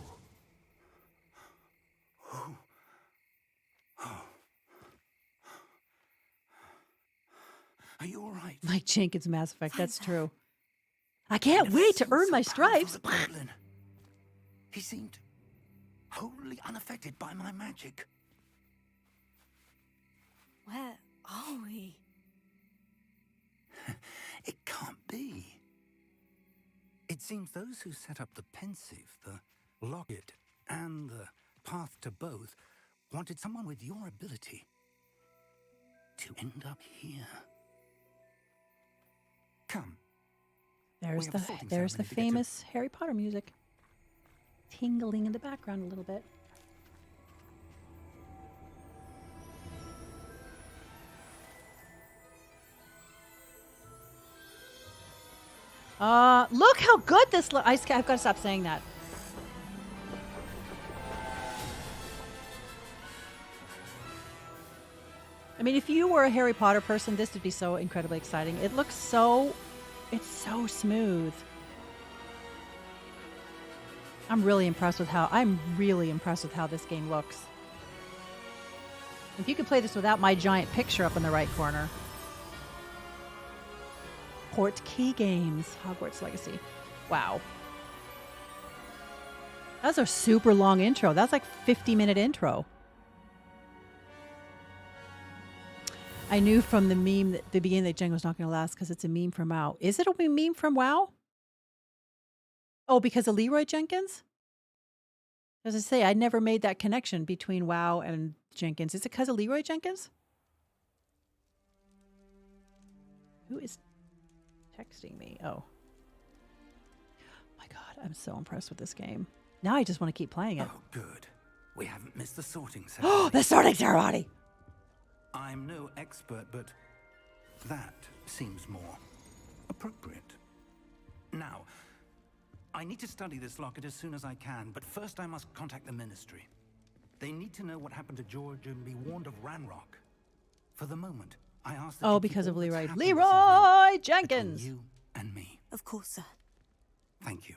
Are you all right? Like Jenkins Mass Effect, that's true. I can't wait to earn my stripes. Goblin. He seemed wholly unaffected by my magic. Where are we? It can't be. It seems those who set up the pensive, the locket, and the path to both wanted someone with your ability to end up here. Come. There's We have the a sorting there's the ceremony to get to. famous Harry Potter music. Tingling in the background a little bit. Look how good this looks. I've got to stop saying that. I mean, if you were a Harry Potter person, this would be so incredibly exciting. It looks so, it's so smooth. I'm really impressed with how this game looks. If you could play this without my giant picture up in the right corner. Port Key Games, Hogwarts Legacy. Wow. That's a super long intro. That's like 50-minute intro. I knew from the meme at the beginning that Jen was not going to last because it's a meme from WoW. Is it a meme from WoW? Oh, because of Leroy Jenkins? As I say, I never made that connection between WoW and Jenkins. Is it because of Leroy Jenkins? Who is texting me? Oh. My God, I'm so impressed with this game. Now I just want to keep playing it. Oh, good. We haven't missed the sorting ceremony. Oh, the sorting ceremony! I'm no expert, but that seems more appropriate. Now, I need to study this locket as soon as I can, but first I must contact the Ministry. They need to know what happened to George and be warned of Ranrock. For the moment, I ask that Oh, you keep because of all that's Leroy. happened this Leroy evening Jenkins! between you and me. Of course, sir. Thank you.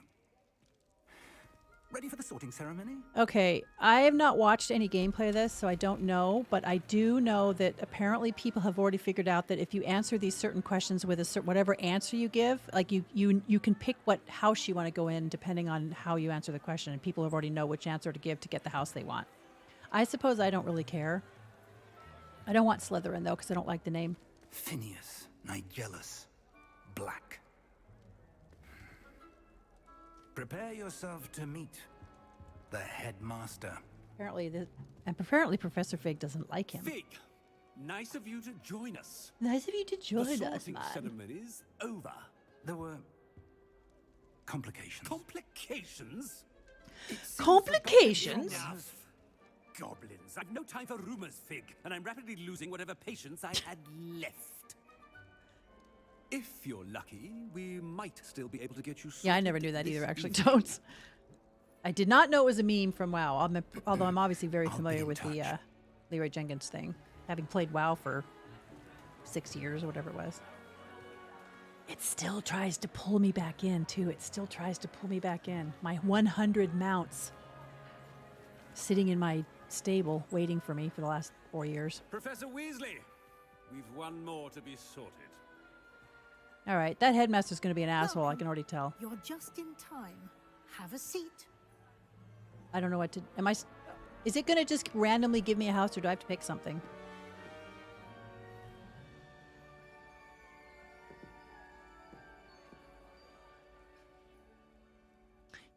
Ready for the sorting ceremony? Okay, I have not watched any gameplay of this, so I don't know, but I do know that apparently people have already figured out that if you answer these certain questions with a certain, whatever answer you give, like you can pick what house you want to go in depending on how you answer the question, and people have already know which answer to give to get the house they want. I suppose I don't really care. I don't want Slytherin though, because I don't like the name. Phineas, Nigellus, Black. Prepare yourself to meet the headmaster. Apparently Professor Fig doesn't like him. Fig, nice of you to join us. Nice of you to join The us, sorting man. ceremony's over. There were complications. Complications? Complications? Enough. Goblins. I've no time for rumors, Fig, and I'm rapidly losing whatever patience I had left. If you're lucky, we might still be able to get you sorted. Yeah, I never knew that this either, actually, evening. Toads. I did not know it was a meme from WoW, although I'm obviously very I'll be familiar in with the touch. Leroy Jenkins thing, having played WoW for 6 years or whatever it was. It still tries to pull me back in, too. It still tries to pull me back in. My 100 mounts sitting in my stable waiting for me for the last 4 years. Professor Weasley, we've one more to be sorted. All right, that headmaster's going to be an asshole. I can already tell. You're just in time. Have a seat. I don't know what to. Is it going to just randomly give me a house, or do I have to pick something?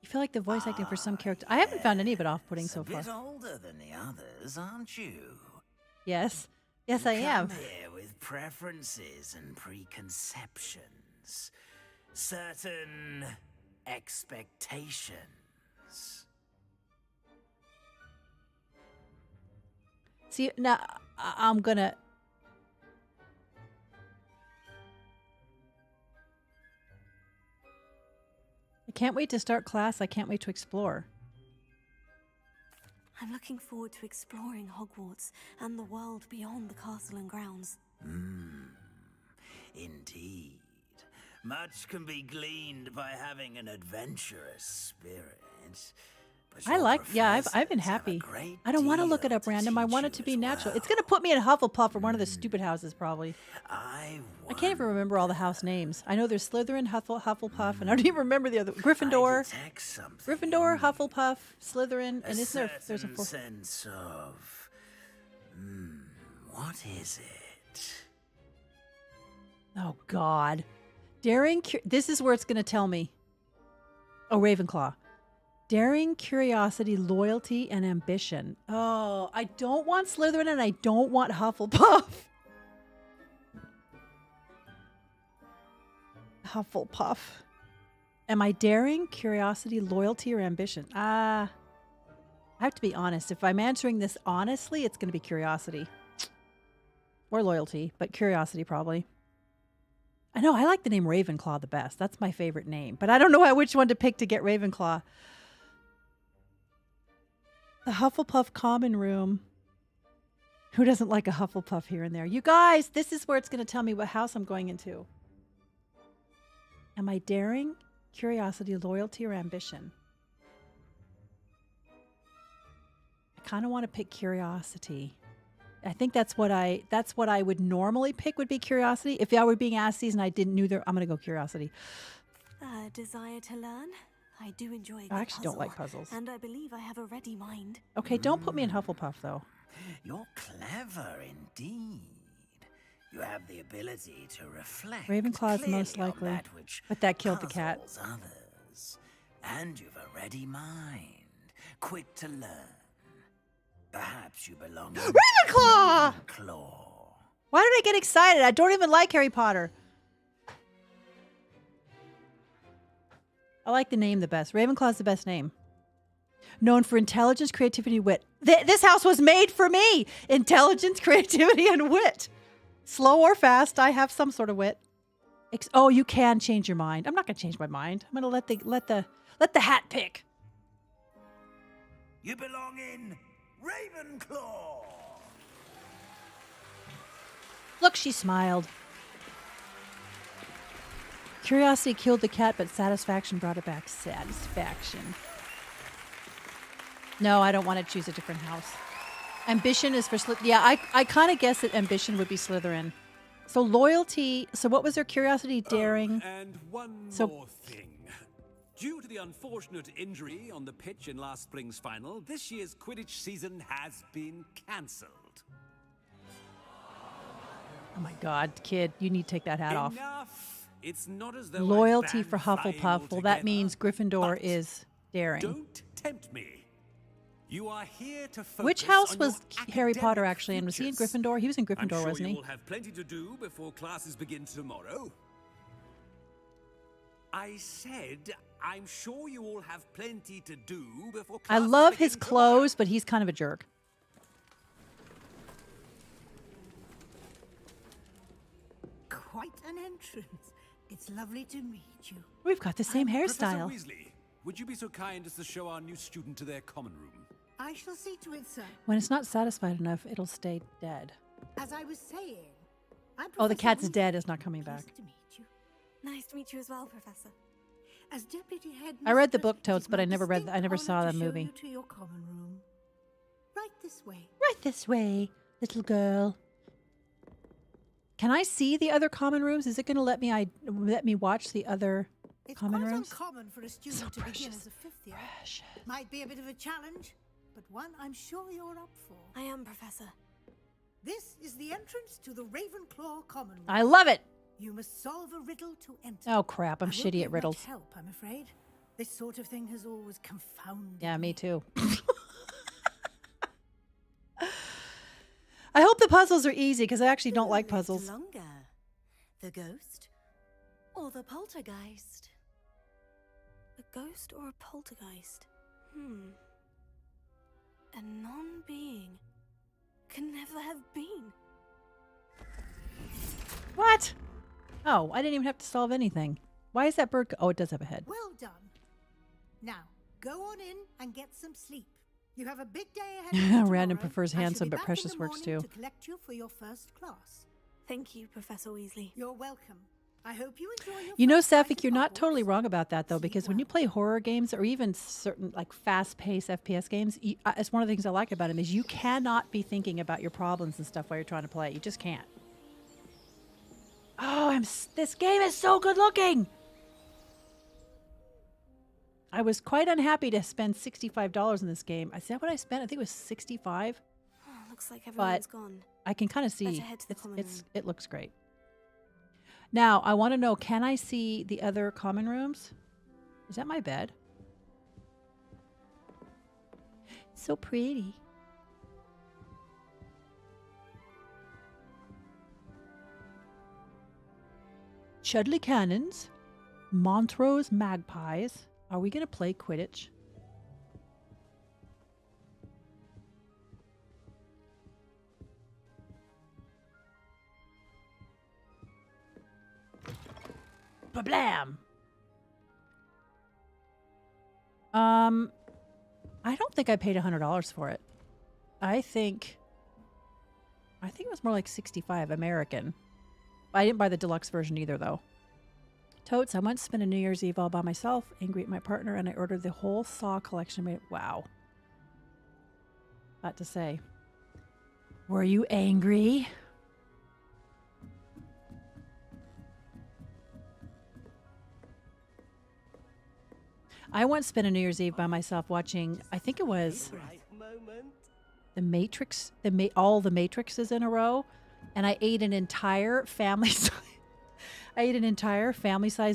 You feel like the voice acting for some character. I haven't found any of it off-putting so far. A bit older than the others, aren't you? Yes. Yes, I am. Come here with preferences and preconceptions. Certain expectations. See, now I'm gonna. I can't wait to start class. I can't wait to explore. I'm looking forward to exploring Hogwarts and the world beyond the castle and grounds. Indeed. Much can be gleaned by having an adventurous spirit. But I your like, yeah, I've been professors have a happy. great I don't want to deal look it up to random. I teach want you it to be as natural. well. It's going to put me in Hufflepuff or one of the stupid houses, probably. I can't even remember all the house names. I know there's Slytherin, Hufflepuff, and I don't even remember the other. Gryffindor, Gryffindor, Hufflepuff, Slytherin, and isn't there's a fourth? Sense of, what is it? Oh God, daring. This is where it's going to tell me. Oh, Ravenclaw. Daring, curiosity, loyalty, and ambition. Oh, I don't want Slytherin and I don't want Hufflepuff. Hufflepuff. Am I daring, curiosity, loyalty, or ambition? I have to be honest. If I'm answering this honestly, it's going to be curiosity. Or loyalty, but curiosity probably. I know, I like the name Ravenclaw the best. That's my favorite name. But I don't know which one to pick to get Ravenclaw. The Hufflepuff common room. Who doesn't like a Hufflepuff here and there? You guys, this is where it's going to tell me what house I'm going into. Am I daring, curiosity, loyalty, or ambition? I kind of want to pick curiosity. I think that's what I would normally pick would be curiosity. If I were being asked these and I didn't know I'm going to go curiosity. Desire to learn? I do enjoy a I actually don't like puzzles. And I believe I have a ready mind. Okay, don't put me in Hufflepuff, though. You're clever indeed. You have the ability to reflect. Ravenclaw is most clearly on likely. that which But that killed the cat. puzzles others. And you've a ready mind, quick to learn. Perhaps you belong in Ravenclaw! Ravenclaw. Why did I get excited? I don't even like Harry Potter. I like the name the best. Ravenclaw's the best name. Known for intelligence, creativity, wit. This house was made for me. Intelligence, creativity, and wit. Slow or fast, I have some sort of wit. Oh, you can change your mind. I'm not going to change my mind. I'm going to let the hat pick. You belong in Ravenclaw. Look, she smiled. Curiosity killed the cat, but satisfaction brought it back. Satisfaction. No, I don't want to choose a different house. Ambition is for Slytherin. Yeah, I kind of guessed that ambition would be Slytherin. So loyalty. So what was their curiosity? Daring. And one So- more thing. Due to the unfortunate injury on the pitch in last spring's final, this year's Quidditch season has been cancelled. Oh my God, kid, you need to take that hat off. Enough. It's not as though Loyalty I've for banned flying Hufflepuff. Well, that altogether, means Gryffindor but is daring. Don't tempt me. You are here to focus Which house on was your Harry Potter academic actually in? Was he in futures. Gryffindor? He was in I'm Gryffindor, sure wasn't you he? will have plenty to do before classes begin tomorrow. I said, I'm sure you all have plenty to do before I classes love begin his tomorrow. clothes, but he's kind of a jerk. Quite an entrance. It's lovely to meet you. We've got the same Professor hairstyle. Weasley, would you be so kind as to show our new student to their common room? I shall see to it, sir. When it's not satisfied enough, it'll stay dead. As I was saying, I'm Oh, the Professor cat's Weasley. dead. Is not coming back. Pleased to meet you. Nice to meet you as well, Professor. As deputy headmistress, I read the book, it is Totes, but my I never distinct saw honor the to show movie. you to your common room. Right this way. Right this way, little girl. Can I see the other common rooms? Is it going to let me watch the other common quite rooms? uncommon for a student to begin as a fifth year. Might be a bit of a challenge, but one I'm sure you're up for. I am, Professor. This is the entrance to the Ravenclaw Common Room. I love it. You must solve a riddle to enter. Oh crap! I'm I won't shitty need at riddles. much help, I'm afraid. This sort of thing has always confounded. Yeah, me too. I hope the puzzles are easy because I actually don't like puzzles. Longer, the ghost or the poltergeist? A ghost or a poltergeist? A non-being can never have been. What? Oh, I didn't even have to solve anything. Why is that bird? Oh, it does have a head. Well done. Now, go on in and get some sleep. You have a big day ahead. Random prefers I shall handsome, be but back in Precious the works morning too. To collect you for your first class. Thank you, Professor Weasley. You're welcome. I hope you enjoy your You know, first night Safik, at you're not Hogwarts. totally wrong about that, though, because when you play horror games or even certain like fast-paced FPS games, it's one of the things I like about them is you cannot be thinking about your problems and stuff while you're trying to play. You just can't. Oh, this game is so good looking. I was quite unhappy to spend $65 in this game. Is that what I spent? I think it was $65. Oh, looks like everyone's gone. I can kind of see Better head to the common room. it looks great. Now, I want to know, can I see the other common rooms? Is that my bed? It's so pretty. Chudley Cannons, Montrose Magpies. Are we going to play Quidditch? Blam. I don't think I paid $100 for it. I think it was more like 65 American. I didn't buy the deluxe version either, though. Totes, I once spent a New Year's Eve all by myself, angry at my partner, and I ordered the whole Saw collection. Wow. What to say. Were you angry? I once spent a New Year's Eve by myself watching, I think it was The Matrix, all the Matrixes in a row, and I ate an entire family-size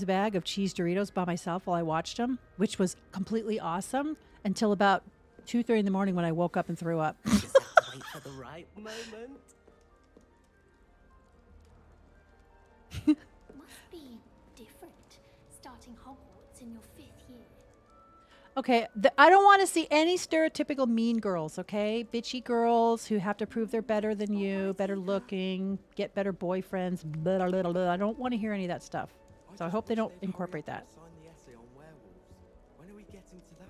bag of cheese Doritos by myself while I watched them, which was completely awesome until about 2:30 in the morning when I woke up and threw up. Just have to wait for the right moment. Must be different starting Hogwarts in your 5th year. Okay, I don't want to see any stereotypical mean girls, okay? Bitchy girls who have to prove they're better than you, better looking, get better boyfriends, blah, blah, blah, blah. I don't want to hear any of that stuff. So I hope they don't incorporate that. When are we getting to that?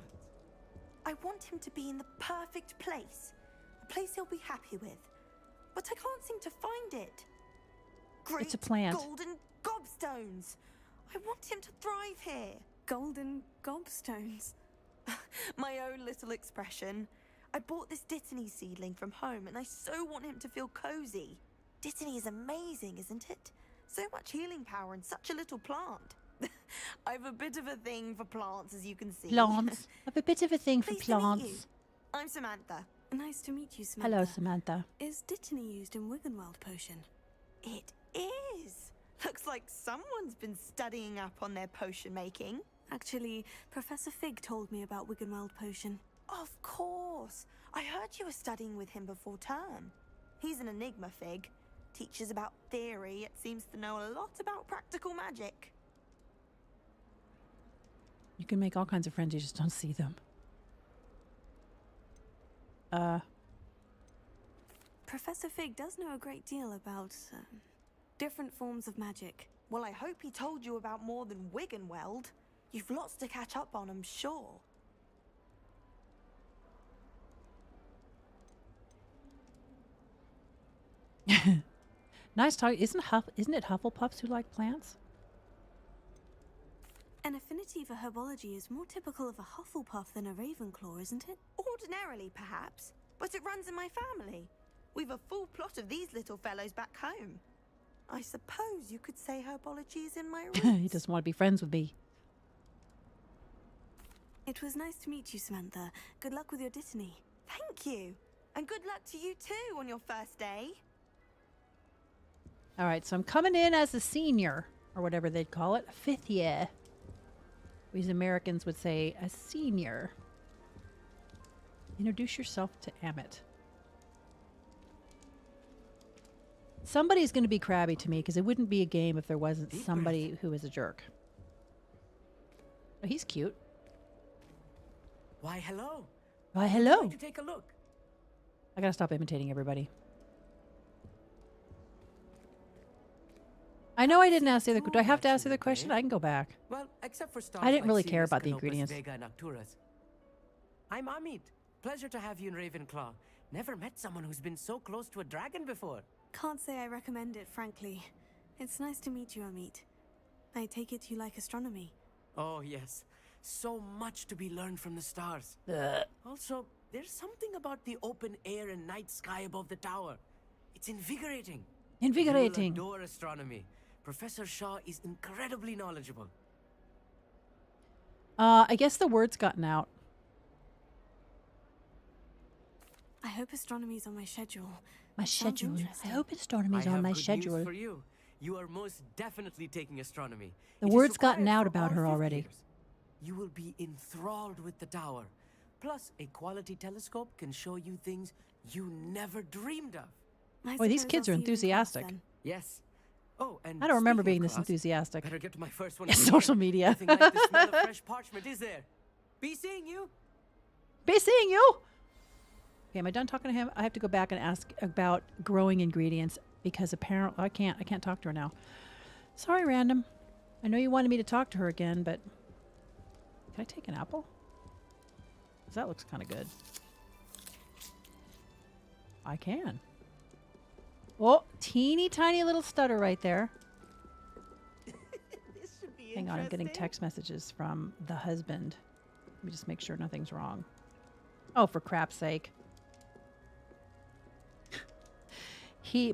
I want him to be in the perfect place. A place he'll be happy with. But I can't seem to find it. Great It's a plant. golden gobstones. I want him to thrive here. Golden gobstones. My own little expression. I bought this Dittany seedling from home and I so want him to feel cozy. Dittany is amazing, isn't it? So much healing power in such a little plant. I've a bit of a thing for plants, as you can see. Plants. I have a bit of a thing for Pleased to meet you. plants. I'm Samantha. Nice to meet you, Samantha. Hello, Samantha. Is Dittany used in Wiggenweld potion? It is. Looks like someone's been studying up on their potion making. Actually, Professor Fig told me about Wiggenweld potion. Of course. I heard you were studying with him before term. He's an enigma, Fig. Teaches about theory, yet seems to know a lot about practical magic. You can make all kinds of friends, you just don't see them. Professor Fig does know a great deal about different forms of magic. Well, I hope he told you about more than Wiggenweld. You've lots to catch up on, I'm sure. Nice talk. Isn't it Hufflepuffs who like plants? An affinity for herbology is more typical of a Hufflepuff than a Ravenclaw, isn't it? Ordinarily, perhaps, but it runs in my family. We've a full plot of these little fellows back home. I suppose you could say herbology is in my roots. He doesn't want to be friends with me. It was nice to meet you, Samantha. Good luck with your Dittany. Thank you. And good luck to you too on your first day. All right, so I'm coming in as a senior, or whatever they'd call it, 5th year. We as Americans would say a senior. Introduce yourself to Amit. Somebody's going to be crabby to me because it wouldn't be a game if there wasn't somebody who was a jerk. Oh, he's cute. Why, hello. Why, hello. Would you like to take a look? I got to stop imitating everybody. I know I didn't ask the other. Do I have to ask the other question? I can go back. Well, except for stars I didn't like really care Sirius, about the Canopus, ingredients. Vega, and Arcturus. I'm Amit. Pleasure to have you in Ravenclaw. Never met someone who's been so close to a dragon before. Can't say I recommend it, frankly. It's nice to meet you, Amit. I take it you like astronomy. Oh, yes. So much to be learned from the stars. Also, there's something about the open air and night sky above the tower. It's invigorating. Invigorating. You'll adore astronomy. Professor Shaw is incredibly knowledgeable. I guess the word's gotten out. I hope astronomy's on my schedule. My Sounds schedule. I interesting. hope astronomy's on my good schedule. news for you. You are most definitely taking astronomy. The It is word's gotten required out for about all her fifth already. years. You will be enthralled with the tower. Plus, a quality telescope can show you things you never dreamed of. Boy, these kids are enthusiastic. Yes. Oh, and I don't remember speaking being of this class, enthusiastic. Better get to my first one. Yeah, of the social year. media. Nothing like the smell of fresh parchment, is there? Be seeing you. Be seeing you. Okay, am I done talking to him? I have to go back and ask about growing ingredients because apparently I can't talk to her now. Sorry, random. I know you wanted me to talk to her again, but can I take an apple? 'Cause that looks kind of good. I can. Oh, teeny tiny little stutter right there. This should be Hang on, I'm getting text messages from the husband. Let me just make sure nothing's wrong. Oh, for crap's sake.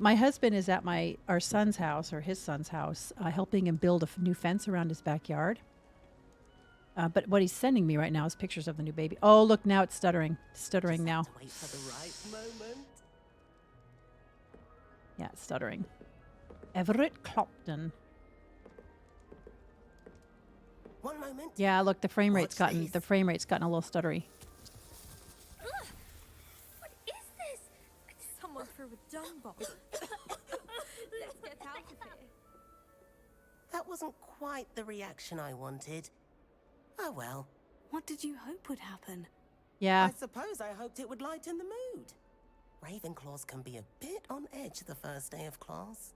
My husband is at our son's house, or his son's house, helping him build a new fence around his backyard. But what he's sending me right now is pictures of the new baby. Oh, look, now it's stuttering. Stuttering now. Wait for the right moment. Yeah, it's stuttering. Everett Clopton. One moment. Yeah, look, the frame rate's Watch gotten this. the frame rate's gotten a little stuttery. What is this? Someone threw a dung bomb. Let's get out of here. That wasn't quite the reaction I wanted. Oh well. What did you hope would happen? Yeah. I suppose I hoped it would lighten the mood. Ravenclaws can be a bit on edge the first day of class.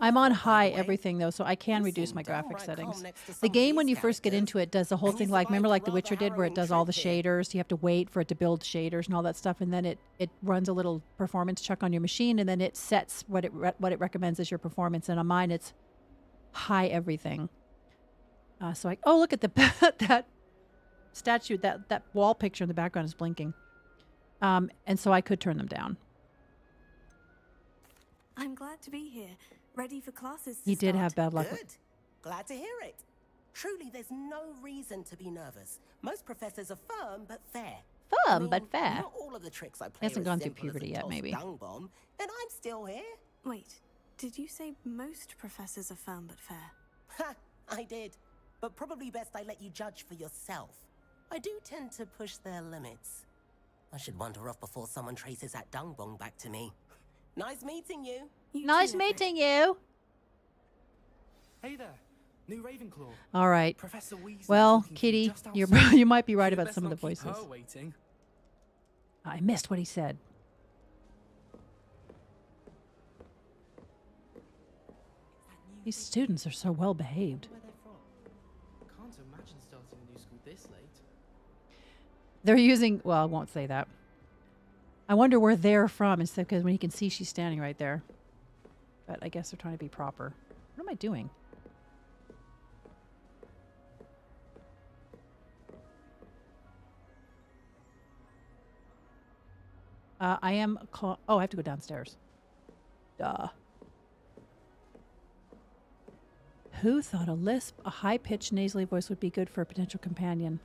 I'm on high everything though, so I can reduce my graphic settings. The game, when you first get into it, does the whole thing like, remember like The Witcher did, where it does all the shaders. You have to wait for it to build shaders and all that stuff, and then it runs a little performance check on your machine, and then it sets what it recommends as your performance. And on mine, it's high everything. So oh, look at that statue, that wall picture in the background is blinking. And so I could turn them down. I'm glad to be here, ready for classes to He did start. have bad luck. Good. Glad to hear it. Truly, there's no reason to be nervous. Most professors are firm but fair. Firm but fair. Not all of the tricks I play Hasn't are gone as through simple as puberty a yet, tossed maybe. dung bomb, and I'm still here. Wait, did you say most professors are firm but fair? Ha! I did. But probably best I let you judge for yourself. I do tend to push their limits. I should wander off before someone traces that dung bomb back to me. Nice meeting you. Nice meeting you. Hey there, new Ravenclaw. All right. Professor Weasley's Well, looking for Kitty, just you outside. might be right You'd about best some of the not keep voices. her waiting. I missed what he said. These students are so well behaved. Where they're from. Can't imagine starting a new school this late. They're using, well, I won't say that. I wonder where they're from instead, because when he can see she's standing right there. But I guess they're trying to be proper. What am I doing? I am, oh, I have to go downstairs. Duh. Who thought a lisp, a high-pitched nasally voice would be good for a potential companion?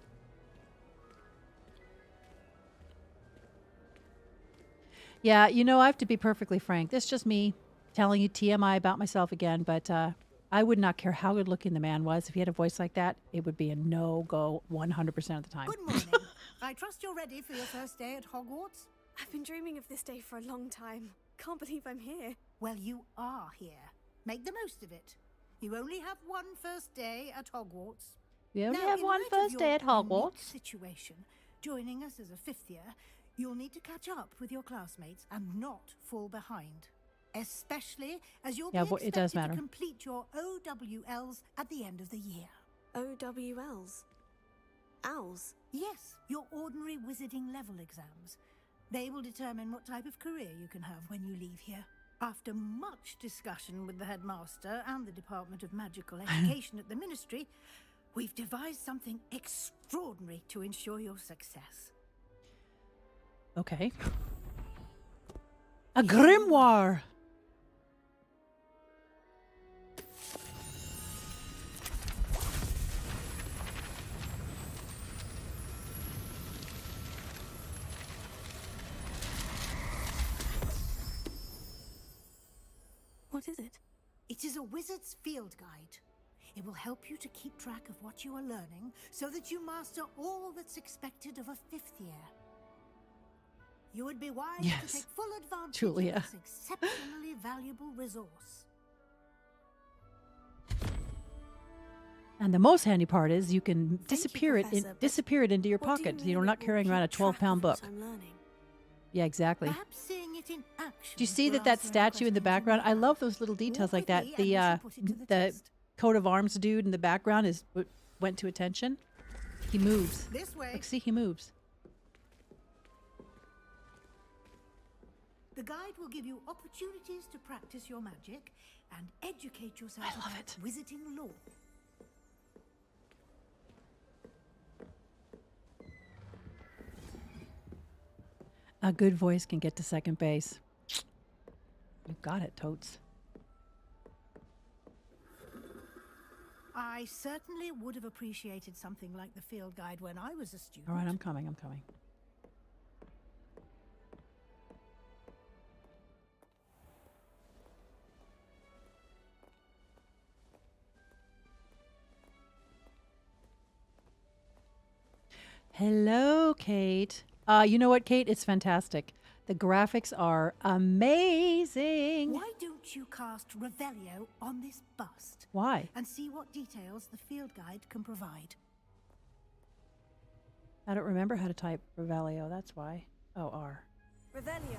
Yeah, you know, I have to be perfectly frank. This is just me telling you TMI about myself again, but I would not care how good looking the man was. If he had a voice like that, it would be a no-go 100% of the time. Good morning. I trust you're ready for your first day at Hogwarts? I've been dreaming of this day for a long time. Can't believe I'm here. Well, you are here. Make the most of it. You only have one first day at Hogwarts. We only Now, have in one light of first your day at unique Hogwarts. situation, joining us as a fifth year, you'll need to catch up with your classmates and not fall behind. Especially as you'll be expected it does matter. to complete your OWLs at the end of the year. OWLs? Owls? Yes, your ordinary wizarding level exams. They will determine what type of career you can have when you leave here. After much discussion with the headmaster and the Department of Magical Education at the Ministry, we've devised something extraordinary to ensure your success. Okay. A grimoire. What is it? It is a wizard's field guide. It will help you to keep track of what you are learning so that you master all that's expected of a fifth year. You would be wise to take full advantage Julia. of this exceptionally valuable resource. And the most handy part is you can disappear Professor, but disappear it into your what do you pocket. mean You're it not will carrying around a keep track 12-pound of book. what I'm learning? Yeah, exactly. Perhaps seeing it in action. Do you see will that answer any statue in the questions you background? may I have. love those little details like that. Walk with me and we shall put it to the test. coat of arms dude in the background is what went to attention. He moves. This way. Look, see, he moves. The guide will give you opportunities to practice your magic and educate yourself about wizarding lore. A good voice can get to second base. You got it, Totes. I certainly would have appreciated something like the field guide when I was a student. All right, I'm coming. I'm coming. Hello, Kate. You know what, Kate? It's fantastic. The graphics are amazing. Why don't you cast Revelio on this bust? Why? And see what details the field guide can provide. I don't remember how to type Revelio. That's why. Oh, R. Revelio.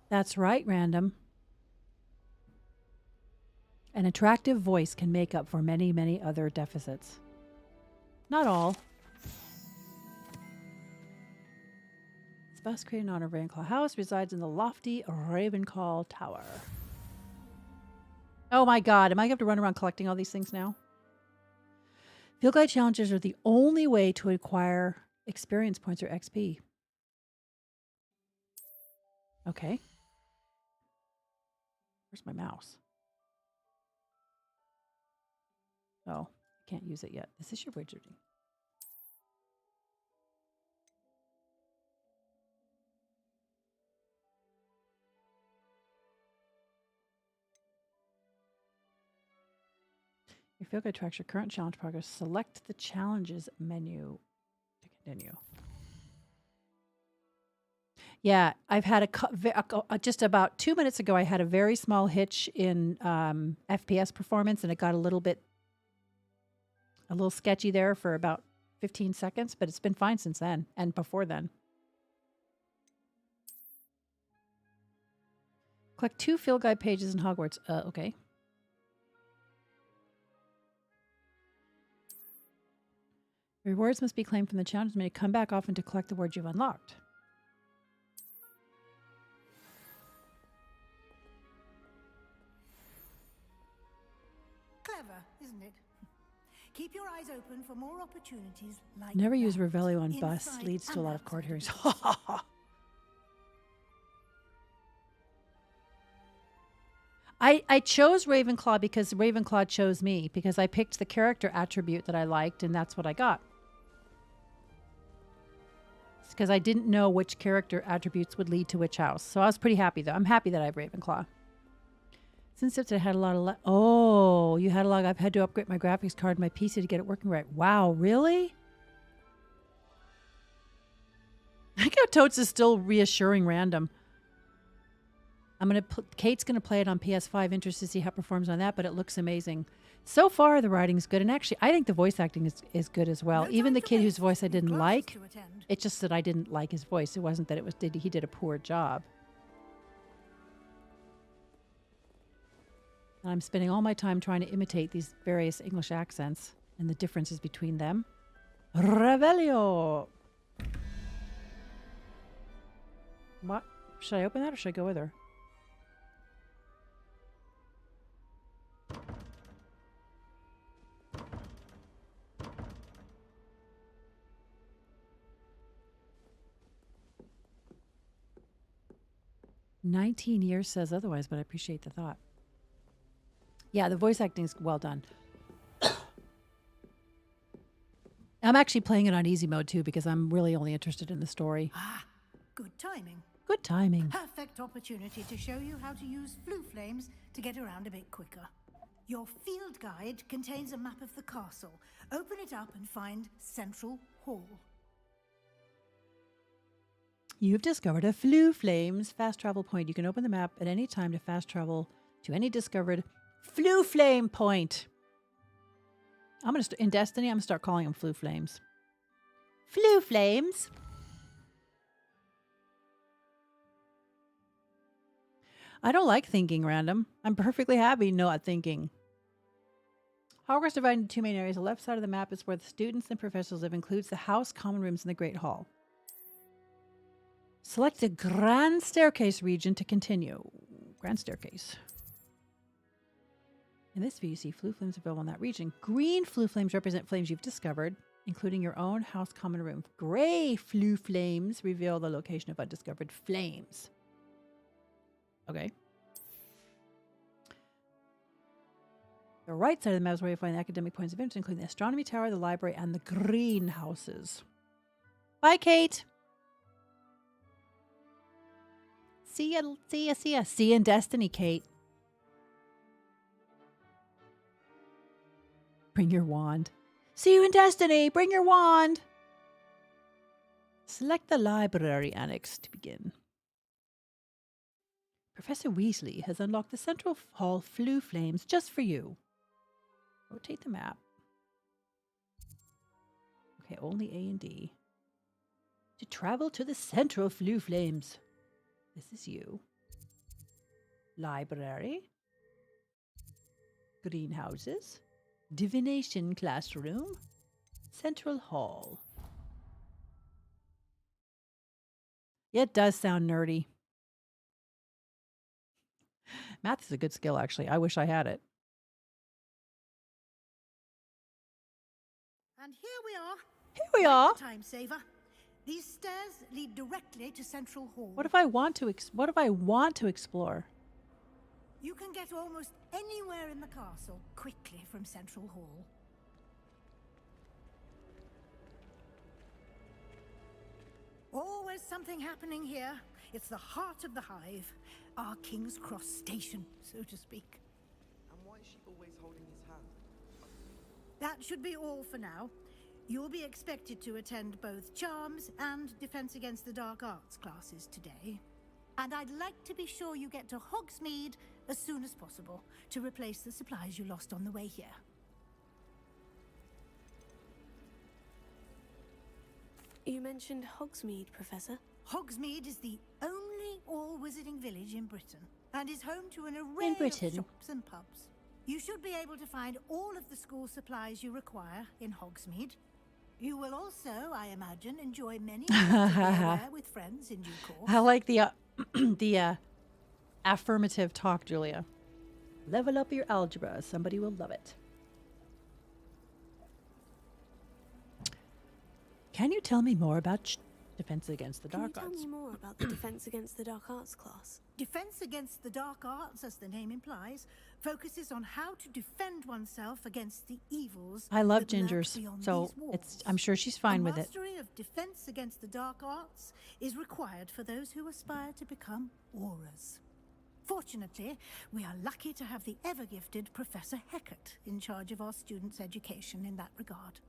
That's right, Random. An attractive voice can make up for many, many other deficits. Not all. This bus created in honor of Ravenclaw House resides in the lofty Ravenclaw Tower. Oh my god, am I going to have to run around collecting all these things now? Field Guide challenges are the only way to acquire experience points or XP. Okay. Where's my mouse? Oh, I can't use it yet. This is your wizarding. Your field guide tracks your current challenge progress. Select the challenges menu to continue. Yeah, I've had just about 2 minutes ago, I had a very small hitch in FPS performance, and it got a little sketchy there for about 15 seconds, but it's been fine since then and before then. Collect 2 field guide pages in Hogwarts. Okay. Rewards must be claimed from the challenge menu. Come back often to collect the words you've unlocked. Clever, isn't it? Keep your eyes open for more opportunities like Never use that. Revelio on bus. Inside Leads to a and lot of court outside hearings. I chose Ravenclaw because Ravenclaw chose me, because I picked the character attribute that I liked, and that's what I got. It's because I didn't know which character attributes would lead to which house. So I was pretty happy, though. I'm happy that I have Ravenclaw. Since I had a lot of... Oh, you had a lot. I've had to upgrade my graphics card and my PC to get it working right. Wow, really? I think how Totes is still reassuring random. Kate's going to play it on PS5. Interested to see how it performs on that, but it looks amazing. So far, the writing's good. And actually, I think the voice acting is good as well. Even the kid whose voice I didn't like, it's just that I didn't like his voice. It wasn't that he did a poor job. And I'm spending all my time trying to imitate these various English accents and the differences between them. Revelio! What? Should I open that or should I go with her? "19 years says otherwise, but I appreciate the thought." Yeah, the voice acting is well done. I'm actually playing it on easy mode too because I'm really only interested in the story. Ah, good timing. Good timing. Perfect opportunity to show you how to use flue flames to get around a bit quicker. Your field guide contains a map of the castle. Open it up and find Central Hall. You've discovered a Flue Flames fast travel point. You can open the map at any time to fast travel to any discovered Flue Flame point. I'm going to, in Destiny, I'm going to start calling them Flue Flames. Flue Flames. I don't like thinking random. I'm perfectly happy not thinking. Hogwarts divided into two main areas. The left side of the map is where the students and professors live, includes the house, common rooms, and the Great Hall. Select the Grand Staircase region to continue. Grand Staircase. In this view, you see Flue Flames available in that region. Green Flue Flames represent flames you've discovered, including your own house, common room. Gray Flue Flames reveal the location of undiscovered flames. Okay. The right side of the map is where you find the academic points of interest, including the astronomy tower, the library, and the greenhouses. Bye, Kate. See ya, see ya, see ya. See you in Destiny, Kate. Bring your wand. See you in Destiny. Bring your wand. Select the library annex to begin. Professor Weasley has unlocked the Central Hall Flue Flames just for you. Rotate the map. Okay, only A and D. To travel to the Central Flue Flames. This is you. Library. Greenhouses. Divination classroom. Central Hall. Yeah, it does sound nerdy. Math is a good skill, actually. I wish I had it. And here we are. Here we are. Time saver. These stairs lead directly to Central Hall. What if I want to explore? You can get almost anywhere in the castle quickly from Central Hall. Always something happening here. It's the heart of the hive. Our King's Cross station, so to speak. And why is she always holding his hand? That should be all for now. You'll be expected to attend both Charms and Defense Against the Dark Arts classes today. And I'd like to be sure you get to Hogsmeade as soon as possible to replace the supplies you lost on the way here. You mentioned Hogsmeade, Professor. Hogsmeade is the only all-wizarding village in Britain and is home to an array of shops and pubs. You should be able to find all of the school supplies you require in Hogsmeade. You will also, I imagine, enjoy many with friends in due course. I like the affirmative talk, Julia. Level up your algebra. Somebody will love it. Can you tell me more about Defense Against the Can you Dark tell Arts. me more about the Defense Against the Dark Arts class? Defense Against the Dark Arts, as the name implies, focuses on how to defend oneself against the evils. I love that lurk gingers, beyond so these walls. I'm sure she's fine with it. Mastery of Defense Against the Dark Arts is required for those who aspire to become auras. Fortunately, we are lucky to have the ever-gifted Professor Heckert in charge of our students' education in that regard.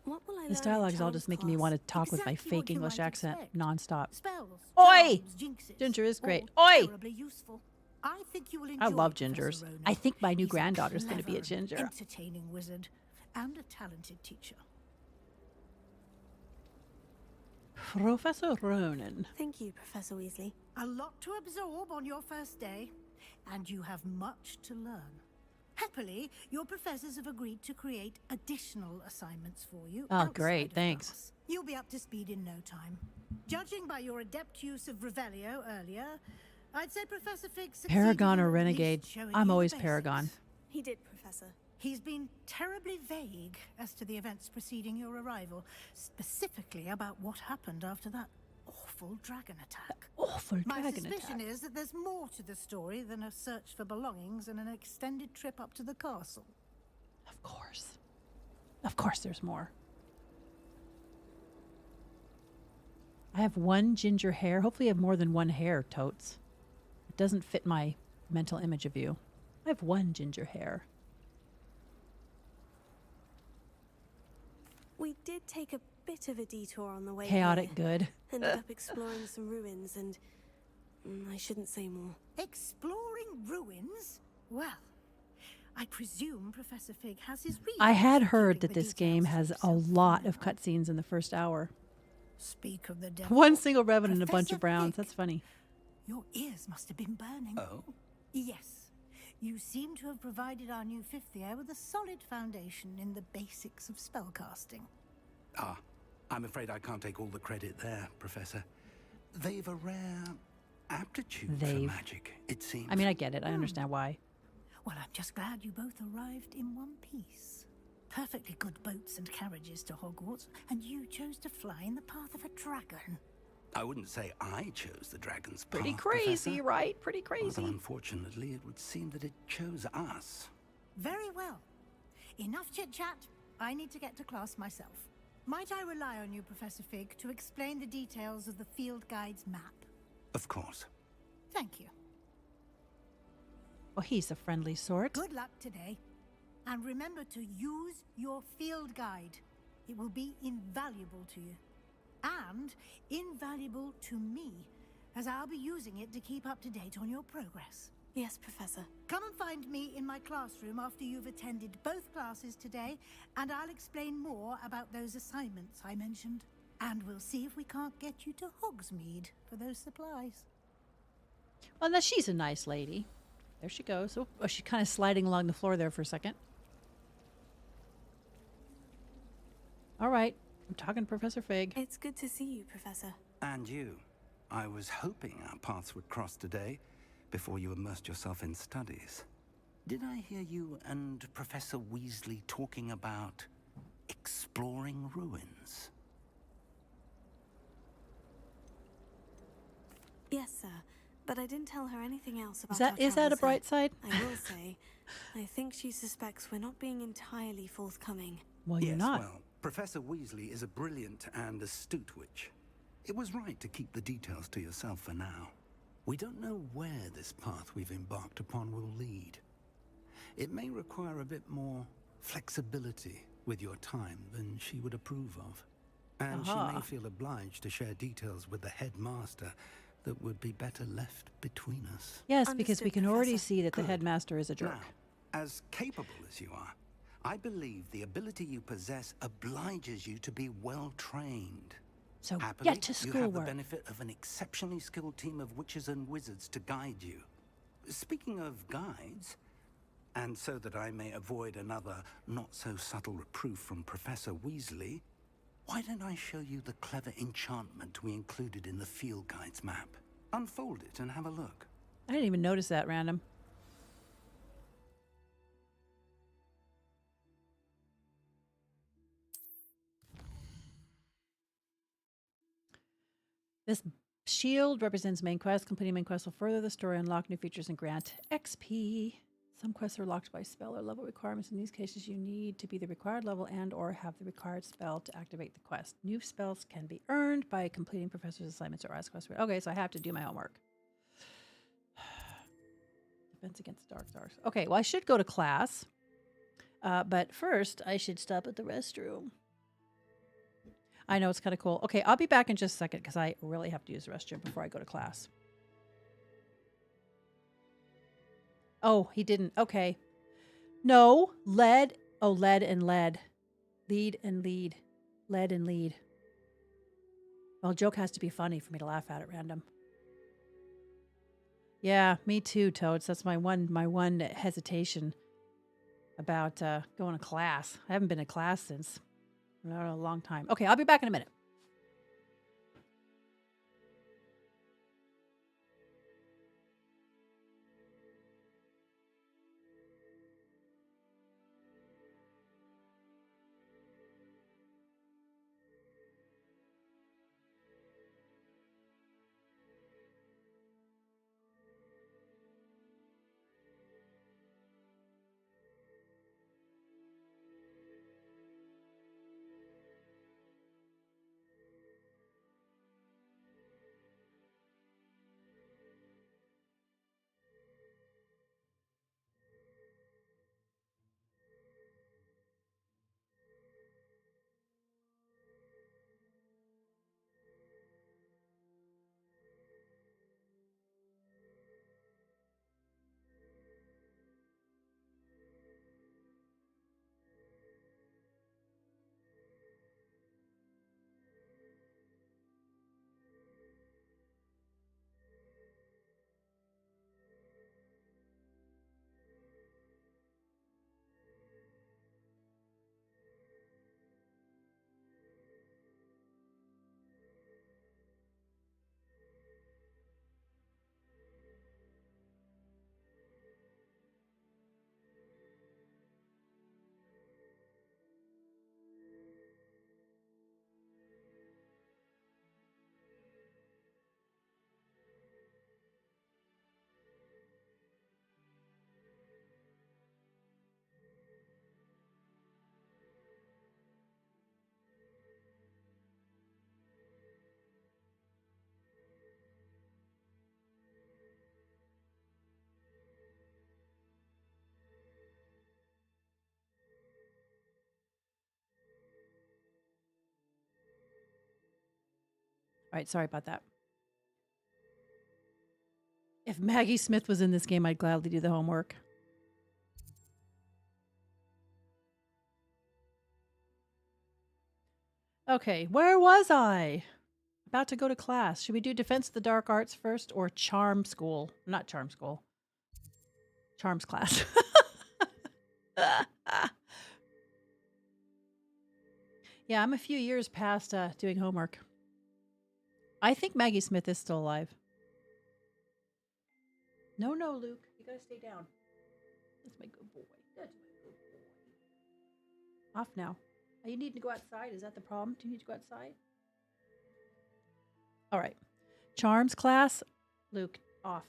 What will I This learn in dialogue's all Charm's just making me class? want to talk with my Exactly fake what you English might accent expect. nonstop. Spells, Oi! charms, jinxes, Ginger is great. all Oi! terribly useful. I think you will enjoy I love Professor gingers. Ronan. I think my new He's a granddaughter's going to be a clever and ginger. entertaining wizard and a talented teacher. Professor Ronan. Thank you, Professor Weasley. A lot to absorb on your first day, and you have much to learn. Happily, your professors have agreed to create additional assignments for you. Oh, outside great. of Thanks. class. You'll be up to speed in no time. Judging by your adept use of Revelio earlier, I'd say Professor Fig succeeded Paragon in or at least Renegade. showing I'm you the always basics. Paragon. He did, Professor. He's been terribly vague as to the events preceding your arrival, specifically about what happened after that awful dragon attack. Awful My dragon suspicion attack. is that there's more to the story than a search for belongings and an extended trip up to the castle. Of course. Of course there's more. I have one ginger hair. Hopefully I have more than one hair, totes. It doesn't fit my mental image of you. I have one ginger hair. We did take a bit of a detour on the way Chaotic here. good. Ended up exploring some ruins and... I shouldn't say more. Exploring ruins? Well, I presume Professor Fig has his reasons. I had for heard keeping that the this game details has a lot of cutscenes in the first hour. Speak of the devil. One single Revan and a bunch Professor of Browns. Fig, That's funny. your ears must have been burning. Oh? Yes. You seem to have provided our new fifth year with a solid foundation in the basics of spellcasting. Ah, I'm afraid I can't take all the credit there, Professor. They've a rare aptitude for magic, it seems. I mean, I get it. I understand why. Well, I'm just glad you both arrived in one piece. Perfectly good boats and carriages to Hogwarts, and you chose to fly in the path of a dragon. I wouldn't say I chose the dragon's path, Pretty crazy, Professor. right? Pretty crazy. Although, unfortunately, it would seem that it chose us. Very well. Enough chit-chat. I need to get to class myself. Might I rely on you, Professor Fig, to explain the details of the field guide's map? Of course. Thank you. Well, he's a friendly sort. Good luck today. And remember to use your field guide. It will be invaluable to you. And invaluable to me, as I'll be using it to keep up to date on your progress. Yes, Professor. Come and find me in my classroom after you've attended both classes today, and I'll explain more about those assignments I mentioned. And we'll see if we can't get you to Hogsmeade for those supplies. Well, now she's a nice lady. There she goes. Oh, she's kind of sliding along the floor there for a second. All right. I'm talking to Professor Fig. It's good to see you, Professor. And you. I was hoping our paths would cross today, before you immersed yourself in studies. Did I hear you and Professor Weasley talking about exploring ruins? Yes, sir. But I didn't tell her anything else about Is that a bright side? I will say, I think she suspects we're not being entirely forthcoming. Well, you're Yes, not. Well, Professor Weasley is a brilliant and astute witch. It was right to keep the details to yourself for now. We don't know where this path we've embarked upon will lead. It may require a bit more flexibility with your time than she would approve of. And she may feel obliged to share details with the headmaster that would be better left between us. Yes, because we can already see that the Good. headmaster is a jerk. Now, as capable as you are, I believe the ability you possess obliges you to be well trained. So Happily, get to you have the schoolwork. benefit of an exceptionally skilled team of witches and wizards to guide you. Speaking of guides, and so that I may avoid another not-so-subtle reproof from Professor Weasley, why don't I show you the clever enchantment we included in the field guide's map? Unfold it and have a look. I didn't even notice that, random. This shield represents main quest. Completing main quest will further the story, unlock new features, and grant XP. Some quests are locked by spell or level requirements. In these cases, you need to be the required level and or have the required spell to activate the quest. New spells can be earned by completing professor's assignments or ask quests. Okay, so I have to do my homework. Defense against dark stars. Okay, well, I should go to class. But first, I should stop at the restroom. I know, it's kind of cool. Okay, I'll be back in just a second because I really have to use the restroom before I go to class. Oh, he didn't. Okay. No, lead. Oh, lead and lead. Lead and lead. Lead and lead. Well, joke has to be funny for me to laugh at at random. Yeah, me too, Toads. That's my one hesitation about going to class. I haven't been in class since a long time. Okay, I'll be back in a minute. All right, sorry about that. If Maggie Smith was in this game, I'd gladly do the homework. Okay, where was I? About to go to class. Should we do Defense of the Dark Arts first or Charm School? Not Charm School. Charms class. Yeah, I'm a few years past doing homework. I think Maggie Smith is still alive. No, Luke. You gotta stay down. That's my good boy. That's my good boy. Off now. Are you need to go outside? Is that the problem? Do you need to go outside? All right. Charms class. Luke, off.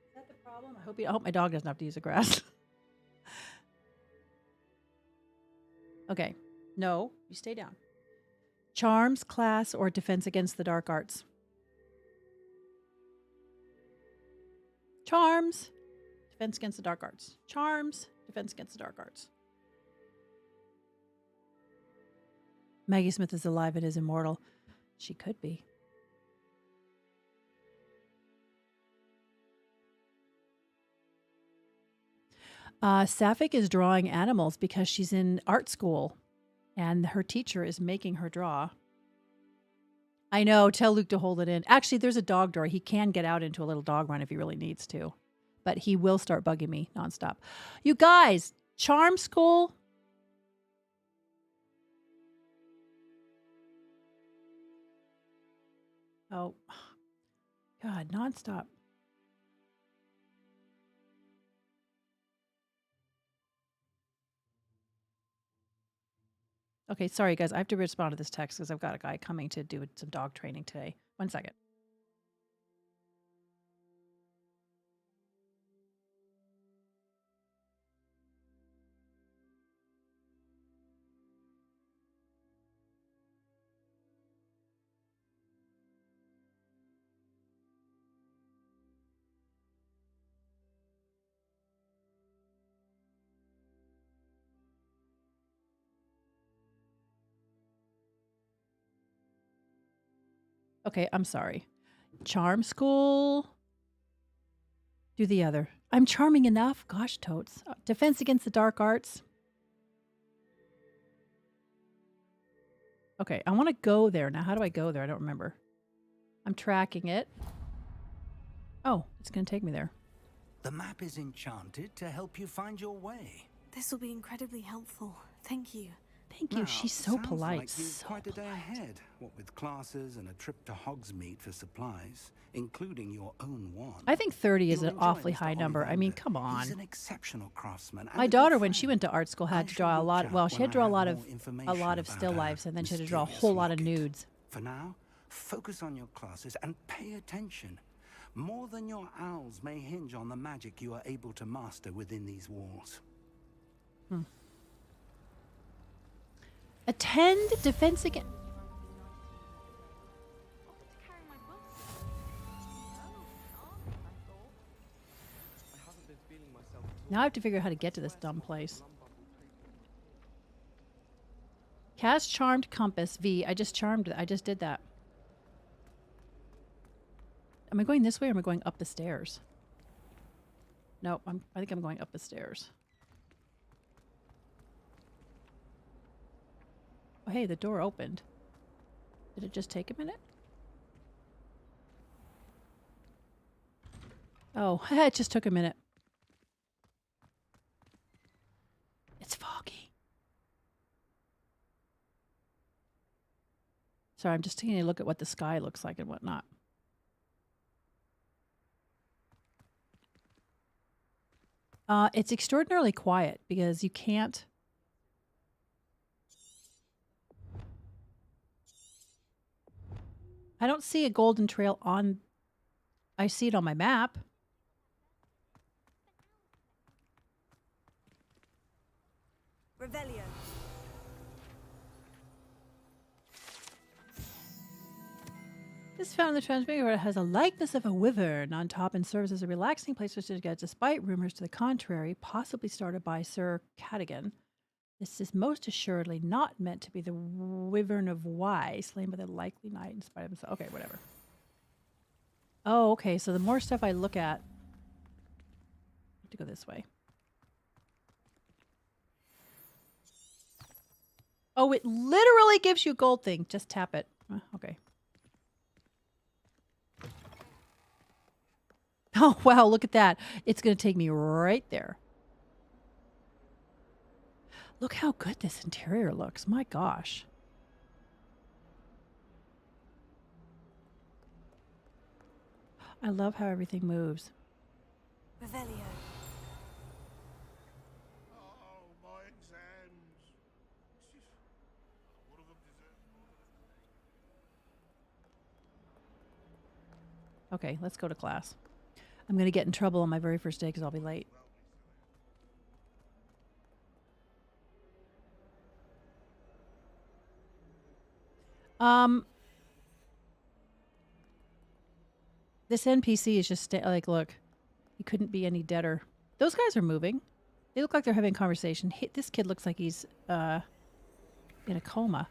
Is that the problem? I hope my dog doesn't have to use the grass. Okay. No, you stay down. Charms class or Defense Against the Dark Arts? Charms. Defense Against the Dark Arts. Charms. Defense Against the Dark Arts. Maggie Smith is alive and is immortal. She could be. Sapphic is drawing animals because she's in art school and her teacher is making her draw. I know. Tell Luke to hold it in. Actually, there's a dog door. He can get out into a little dog run if he really needs to. But he will start bugging me nonstop. You guys, charm school. Oh, God, nonstop. Okay, sorry guys, I have to respond to this text because I've got a guy coming to do some dog training today. 1 second. Okay, I'm sorry. Charm school. Do the other. I'm charming enough. Gosh, totes. Defense against the dark arts. Okay, I want to go there. Now, how do I go there? I don't remember. I'm tracking it. Oh, it's going to take me there. The map is enchanted to help you find your way. This will be incredibly helpful. Thank you. Thank you. Now, She's so sounds polite. Like you've So quite a day ahead. What with classes and a trip to Hogsmeade for supplies, including your own wand. I think 30 is You'll an enjoy awfully Mr. high number. I mean, Ollivander. come on. He's an exceptional craftsman. and My a good daughter, when friend. she went to art school, had to draw a lot. Well, she had to draw a lot of still lifes, and then she had to draw a whole lot of nudes. For now, focus on your classes and pay attention. More than your owls may hinge on the magic you are able to master within these walls. Attend defense again. Now I have to figure out how to get to this dumb place. Cast Charmed Compass V. I just charmed it. I just did that. Am I going this way or am I going up the stairs? No, I think I'm going up the stairs. Oh, hey, the door opened. Did it just take a minute? Oh, it just took a minute. It's foggy. Sorry, I'm just taking a look at what the sky looks like and whatnot. It's extraordinarily quiet because you can't... I don't see a golden trail on... I see it on my map. Revelio. This fountain in the Transfigured has a likeness of a wyvern on top and serves as a relaxing place to get, despite rumors to the contrary, possibly started by Sir Cadogan. This is most assuredly not meant to be the wyvern of Y, slain by the likely knight in spite of himself. Okay, whatever. Oh, okay, so the more stuff I look at... I have to go this way. Oh, it literally gives you a gold thing. Just tap it. Okay. Oh, wow, look at that. It's going to take me right there. Look how good this interior looks. My gosh. I love how everything moves. Revelio. Oh, my exams. What of them deserve? Okay, let's go to class. I'm going to get in trouble on my very first day because I'll be late. This NPC is just like, look, he couldn't be any deader. Those guys are moving. They look like they're having a conversation. This kid looks like he's in a coma.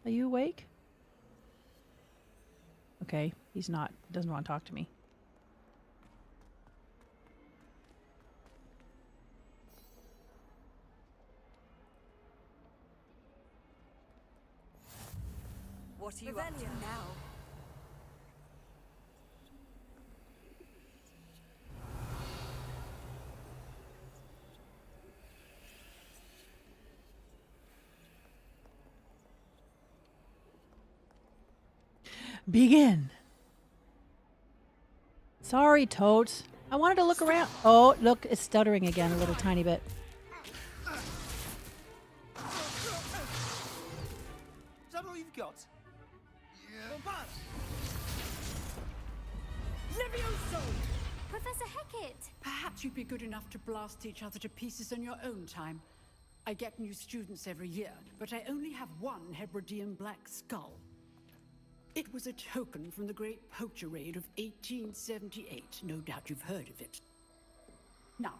Are you awake? Okay, he's not. Doesn't want to talk to me. What are you up to now? Begin. Sorry, Totes. I wanted to look around. Oh, look, it's stuttering again a little tiny bit. Is that all you've got? Yeah. Levioso! Professor Hecat! Perhaps you'd be good enough to blast each other to pieces in your own time. I get new students every year, but I only have one Hebridean black skull. It was a token from the Great Poacher Raid of 1878. No doubt you've heard of it. Now,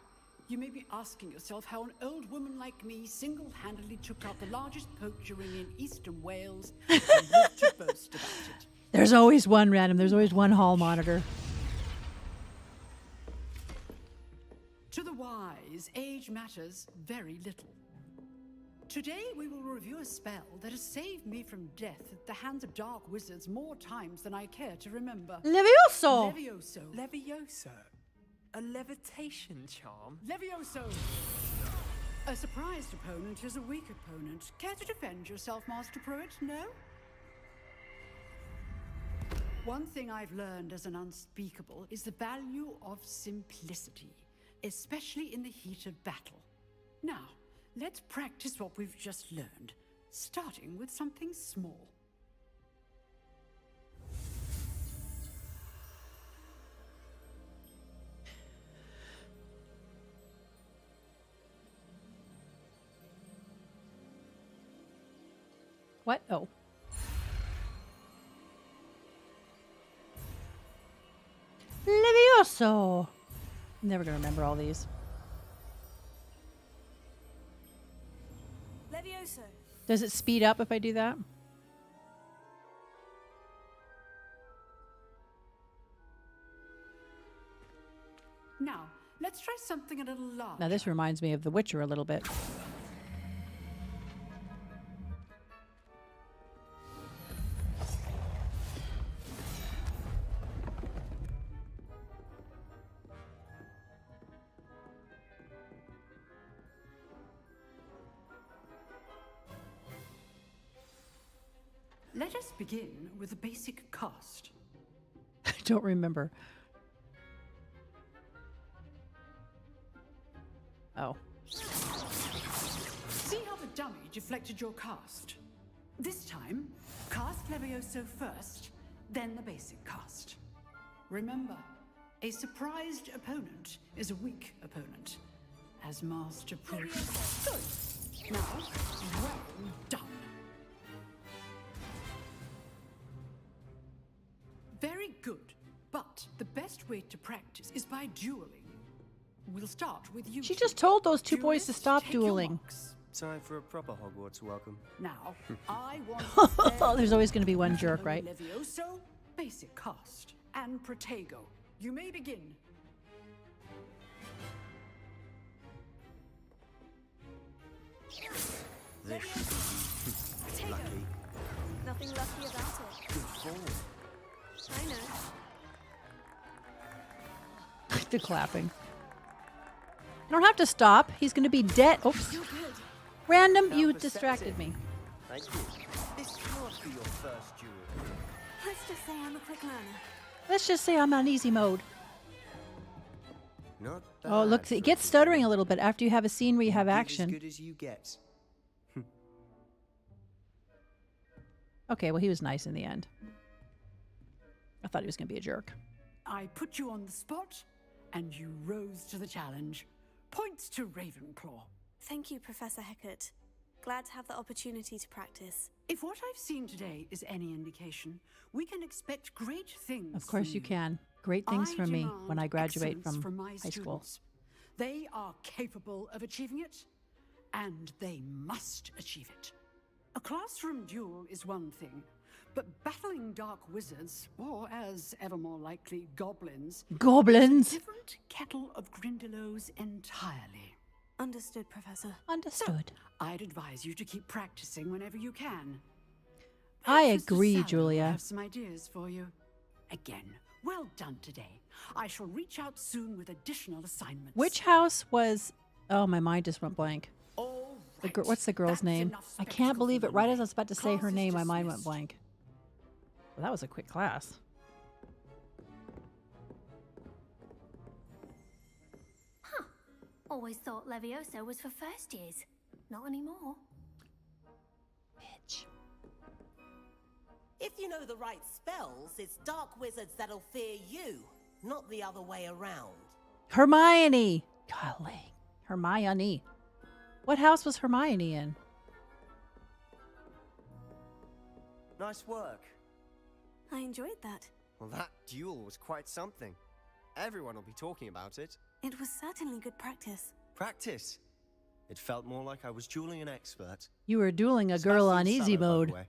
you may be asking yourself how an old woman like me single-handedly took out the largest poacher ring in eastern Wales and lived to boast about it. There's always one random. There's always one hall monitor. To the wise, age matters very little. Today we will review a spell that has saved me from death at the hands of dark wizards more times than I care to remember. Levioso! Levioso. Levioso? A levitation charm? Levioso! A surprised opponent is a weak opponent. Care to defend yourself, Master Pruitt? No? One thing I've learned as an unspeakable is the value of simplicity, especially in the heat of battle. Now, let's practice what we've just learned, starting with something small. What? Oh. Levioso! I'm never going to remember all these. Levioso. Does it speed up if I do that? Now, let's try something a little larger. Now this reminds me of The Witcher a little bit. Let us begin with a basic cast. I don't remember. Oh. See how the dummy deflected your cast? This time, cast Levioso first, then the basic cast. Remember, a surprised opponent is a weak opponent, as Master Pruitt. Good. Now, well done. Very good, but the best way to practice is by dueling. We'll start with you. She just told those two boys to stop dueling. Time for a proper Hogwarts welcome. Now, I want. There's always going to be one jerk, right? Levioso, basic cast, and Protego. You may begin. This should be lucky. Nothing lucky about it. Good form. I know. The clapping. You don't have to stop. He's going to be dead. Oops. Random, you distracted me. Thank you. This can't be your first duel. Let's just say I'm a quick learner. Let's just say I'm on easy mode. Not Oh, look, it gets stuttering a little bit after you have a scene where you have action. As good as you get. Okay, well, he was nice in the end. I thought he was going to be a jerk. I put you on the spot, and you rose to the challenge. Points to Ravenclaw. Thank you, Professor Hecat. Glad to have the opportunity to practice. If what I've seen today is any indication, we can expect great things. Of course from you can. Great things from me when I graduate excellence from my high school. students. They are capable of achieving it, and they must achieve it. A classroom duel is one thing, but battling dark wizards, or as ever more likely, goblins... Goblins? is a different kettle of Grindylows entirely. Understood, Professor. Understood. I'd advise you to keep practicing whenever you can. I Perhaps Mr. agree, Sallow will Julia. have some ideas for you. Again, well done today. I shall reach out soon with additional assignments. Which house was... Oh, my mind just went blank. What's the girl's name? I can't believe it. Right as I was about to say her name, my mind went blank. Well, that was a quick class. Always thought Levioso was for first years. Not anymore. Bitch. If you know the right spells, it's dark wizards that'll fear you, not the other way around. Hermione. Golly. Hermione. What house was Hermione in? Nice work. I enjoyed that. Well, that duel was quite something. Everyone will be talking about it. It was certainly good practice. Practice? It felt more like I was dueling an expert. You were dueling a girl on Sebastian easy Sallow, by the mode. way.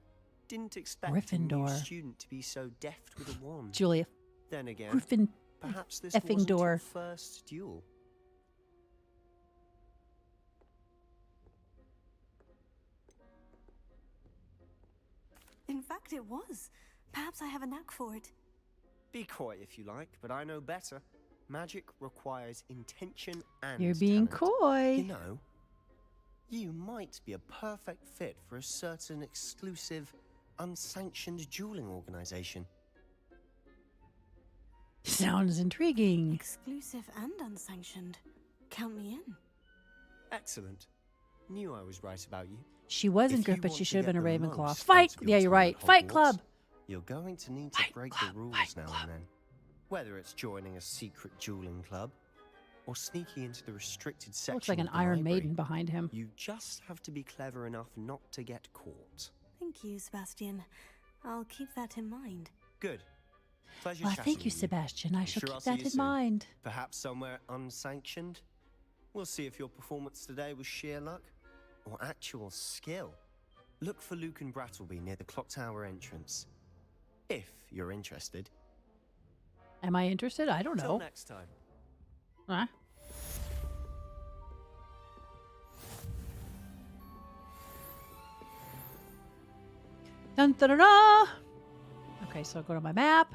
Didn't expect a new Gryffindor. student to be so deft with a wand. Julia. Then again, Griffin perhaps this effing wasn't door. your first duel. In fact, it was. Perhaps I have a knack for it. Be coy if you like, but I know better. Magic requires intention and You're being talent. coy. You know, you might be a perfect fit for a certain exclusive, unsanctioned dueling organization. Sounds intriguing. Exclusive and unsanctioned. Count me in. Excellent. Knew I was right about you. She wasn't If you good, but want she to should have get been a the Ravenclaw. most Fight! out of Yeah, your you're time right. at Fight Hogwarts, Club! You're going to need to break the rules now and then. Whether it's joining a secret dueling club or sneaking into the restricted section. Looks like an of the Iron library, Maiden behind him. You just have to be clever enough not to get caught. Thank you, Sebastian. I'll keep that in mind. Good. Pleasure Well, chatting thank you, with Sebastian. I I'm shall sure keep I'll see that you in soon. mind. Perhaps somewhere unsanctioned. We'll see if your performance today was sheer luck or actual skill. Look for Luke and Brattleby near the clock tower entrance. If you're interested. Am I interested? I don't Till know. next time. Huh? Dun, da, da, da. Okay, so I'll go to my map.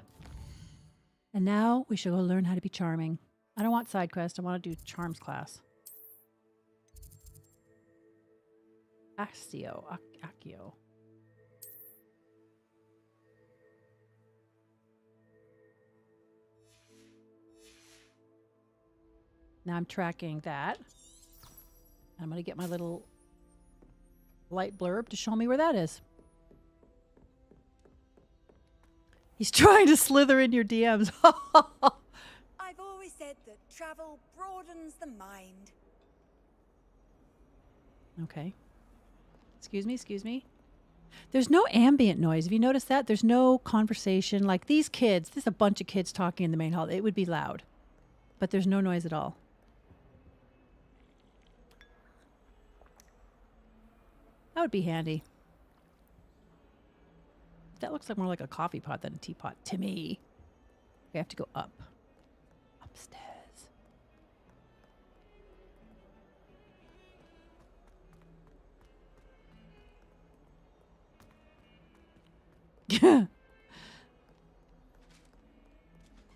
And now we should go learn how to be charming. I don't want side quest. I want to do charms class. Accio. Now I'm tracking that. I'm going to get my little light blurb to show me where that is. He's trying to slither in your DMs. I've always said that travel broadens the mind. Okay. Excuse me. There's no ambient noise. Have you noticed that? There's no conversation. Like these kids, there's a bunch of kids talking in the main hall. It would be loud. But there's no noise at all. That would be handy. That looks like more like a coffee pot than a teapot to me. We have to go up. Upstairs.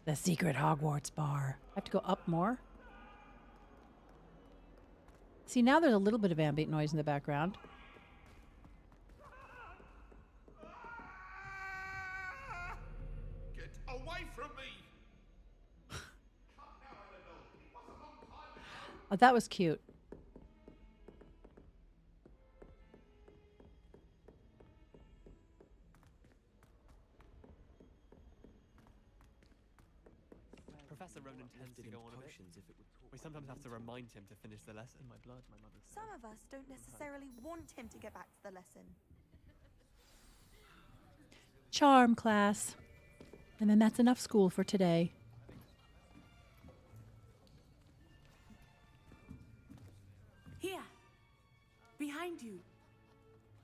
The secret Hogwarts bar. I have to go up more. See, now there's a little bit of ambient noise in the background. Get away from me! Oh, that was cute. Professor Ronan tends to go on a bit. We sometimes have to remind him to finish the lesson. In my blood, my mother said. Some of us don't necessarily want him to get back to the lesson. Charm class. And then that's enough school for today. Here, behind you.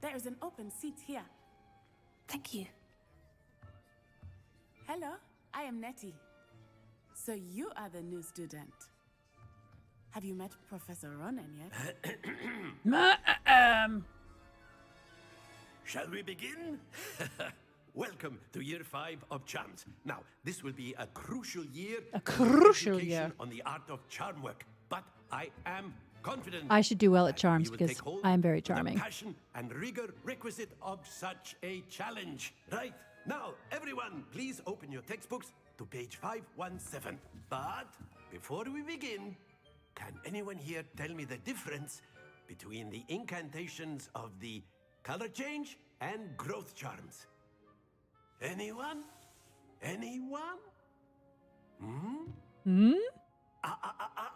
There is an open seat here. Thank you. Hello, I am Nettie. So you are the new student. Have you met Professor Ronan yet? Shall we begin? Welcome to year 5 of charms. Now, this will be a crucial year. A in crucial education year. on the art of charm work. But I am confident. I should do well at that charms you will because take hold I am very of the charming. passion and rigor requisite of such a challenge. Right now, everyone, please open your textbooks to page 517. But before we begin, Can anyone here tell me the difference between the incantations of the color change and growth charms? Anyone? Anyone? Hmm?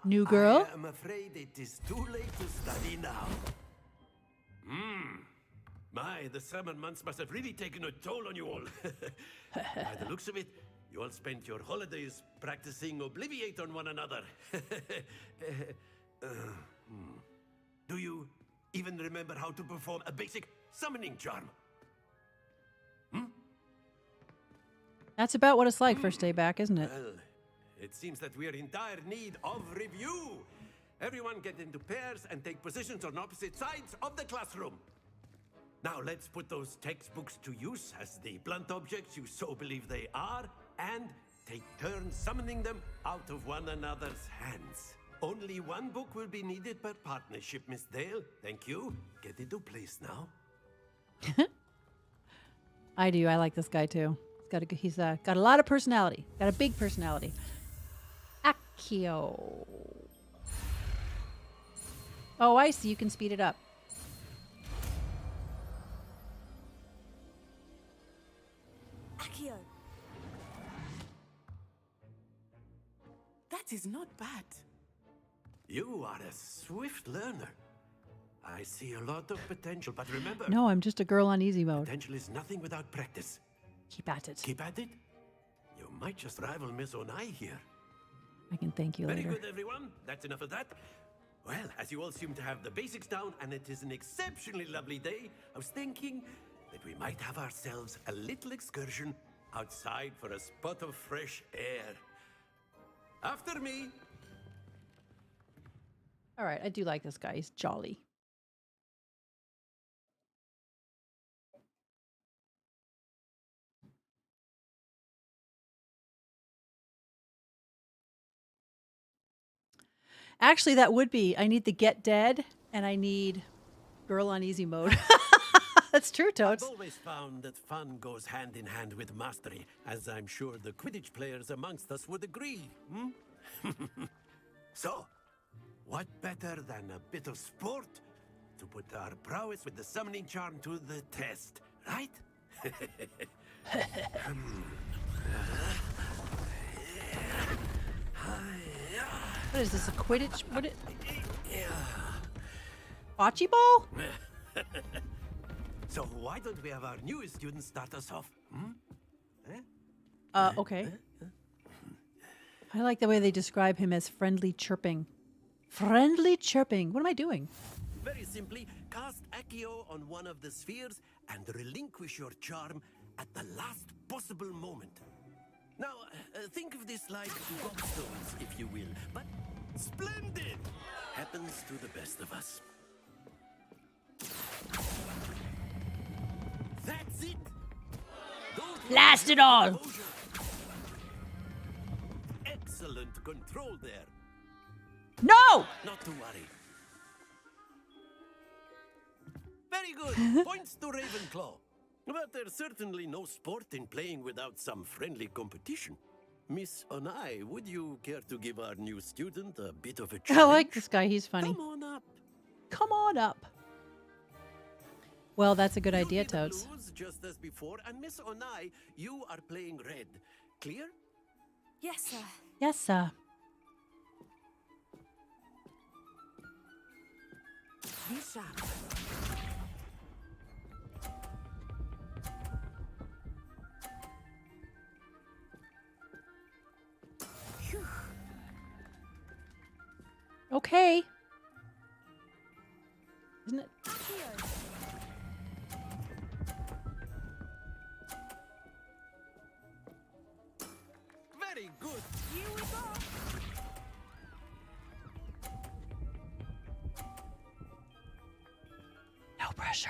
New girl? I am afraid it is too late to study now. My, the summer months must have really taken a toll on you all. By the looks of it, you all spent your holidays practicing Obliviate on one another. Do you even remember how to perform a basic summoning charm? That's about what it's like first day back, isn't it? Well, it seems that we are in dire need of review. Everyone get into pairs and take positions on opposite sides of the classroom. Now let's put those textbooks to use as the blunt objects you so believe they are, and take turns summoning them out of one another's hands. Only one book will be needed per partnership, Miss Dale. Thank you. Get into place now. I do. I like this guy too. He's got a lot of personality. Got a big personality. Accio. Oh, I see. You can speed it up. Accio. That is not bad. You are a swift learner. I see a lot of potential, but remember... No, I'm just a girl on easy mode. Potential is nothing without practice. Keep at it. Keep at it? You might just rival Miss Onai here. I can thank you Very later. good, everyone. That's enough of that. Well, as you all seem to have the basics down, and it is an exceptionally lovely day, I was thinking that we might have ourselves a little excursion outside for a spot of fresh air. After me. All right, I do like this guy. He's jolly. Actually, that would be. I need the Get Dead, and I need Girl on Easy Mode. That's true, Toads. I've always found that fun goes hand in hand with mastery, as I'm sure the Quidditch players amongst us would agree. So, what better than a bit of sport to put our prowess with the summoning charm to the test, right? What is this, a Quidditch? What it? Bocce ball? So why don't we have our newest student start us off? Okay. I like the way they describe him as friendly chirping. Friendly chirping. What am I doing? Very simply, cast Accio on one of the spheres and relinquish your charm at the last possible moment. Now, think of this like gobstones, if you will, but splendid! Happens to the best of us. That's it! Blast it all! Excellent control there. No! Not to worry. Very good. Points to Ravenclaw. But there's certainly no sport in playing without some friendly competition. Miss Onai, would you care to give our new student a bit of a challenge? I like this guy. He's funny. Come on up. Come on up. Well, that's a good idea, You did Toads. lose just as before, and Miss Onai, you are playing red. Clear? Yes, sir. Yes, sir. Be sharp. Phew. Okay. Isn't it? Very good. Here we go. No pressure.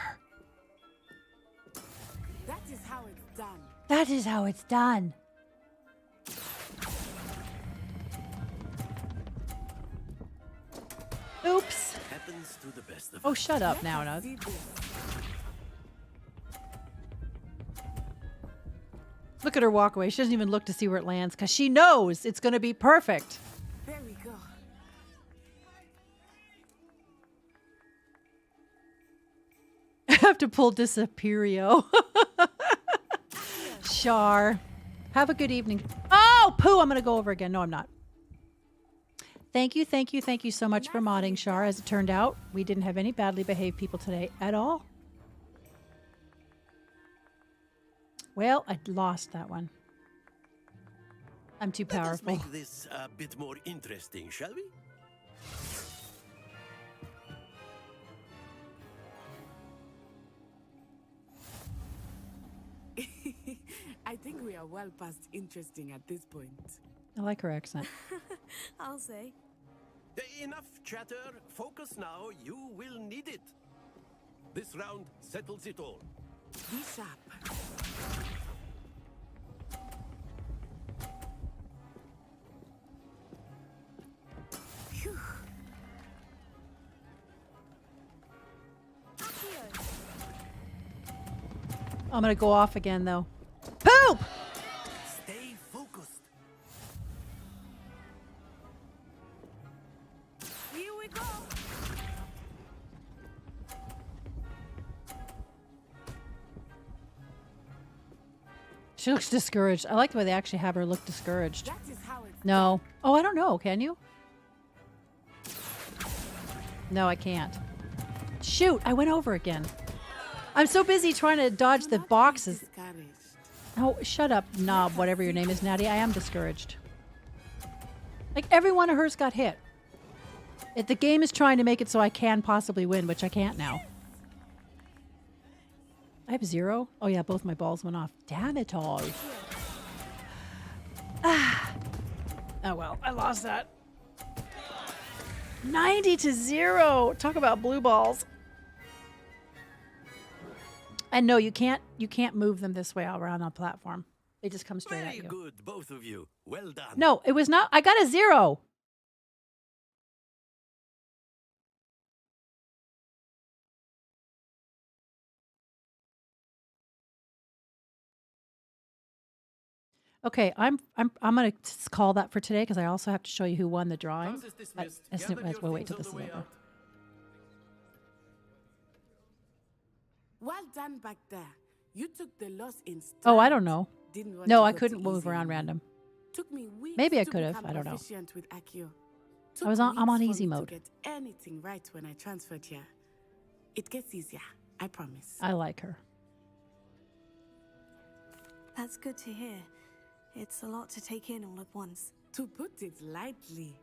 That is how it's done. That is how it's done. Oops. Happens to the best of Oh, us. shut up now, Nuz. Look at her walk away. She doesn't even look to see where it lands because she knows it's going to be perfect. There we go. have to pull Disappeario. Shar. Have a good evening. Oh, poo! I'm going to go over again. No, I'm not. Thank you so much for modding, Shar. As it turned out, we didn't have any badly behaved people today at all. Well, I lost that one. I'm too powerful. Let's make this a bit more interesting, shall we? I think we are well past interesting at this point. I like her accent. I'll say. Enough chatter. Focus now. You will need it. This round settles it all. Be sharp. Phew. I'm going to go off again, though. Poop! Stay focused. Here we go. She looks discouraged. I like the way they actually have her look discouraged. That is how it's No. Oh, I don't know. Can you? No, I can't. Shoot, I went over again. I'm so busy trying to dodge the boxes. Oh, shut up, knob, whatever your name is, Natty. I am discouraged. Like, every one of hers got hit. The game is trying to make it so I can possibly win, which I can't now. I have 0? Oh, yeah, both my balls went off. Damn it all. Ah. Oh, well, I lost that. 90-0. Talk about blue balls. And no, you can't move them this way around on platform. They just come straight at you. Very good, both of you. Well done. No, it was not. I got a 0. Okay, I'm gonna call that for today because I also have to show you who won the drawing. We'll wait till this is over. Well done back there. You took the loss in stride. Oh, I don't know. Didn't want No, to I go couldn't too move easy around on me. random. Took me weeks Maybe I to could have. become I don't know. proficient with Accio. I'm on weeks for easy me mode. To get anything right when I transferred here. It gets easier, I promise. I like her. That's good to hear. It's a lot to take in all at once. To put it lightly,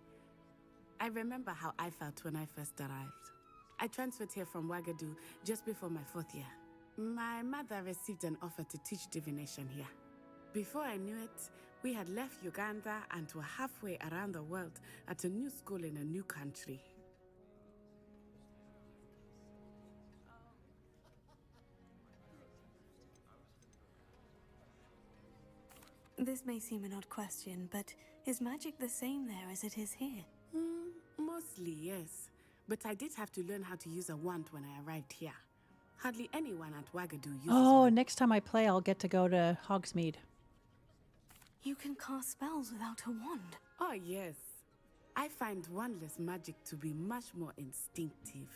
I remember how I felt when I first arrived. I transferred here from Wagadu just before my 4th year. My mother received an offer to teach divination here. Before I knew it, we had left Uganda and were halfway around the world at a new school in a new country. This may seem an odd question, but is magic the same there as it is here? Mostly, yes. But I did have to learn how to use a wand when I arrived here. Hardly anyone at Wagadu uses one. Next time I play, I'll get to go to Hogsmeade. You can cast spells without a wand. Oh, yes. I find wandless magic to be much more instinctive.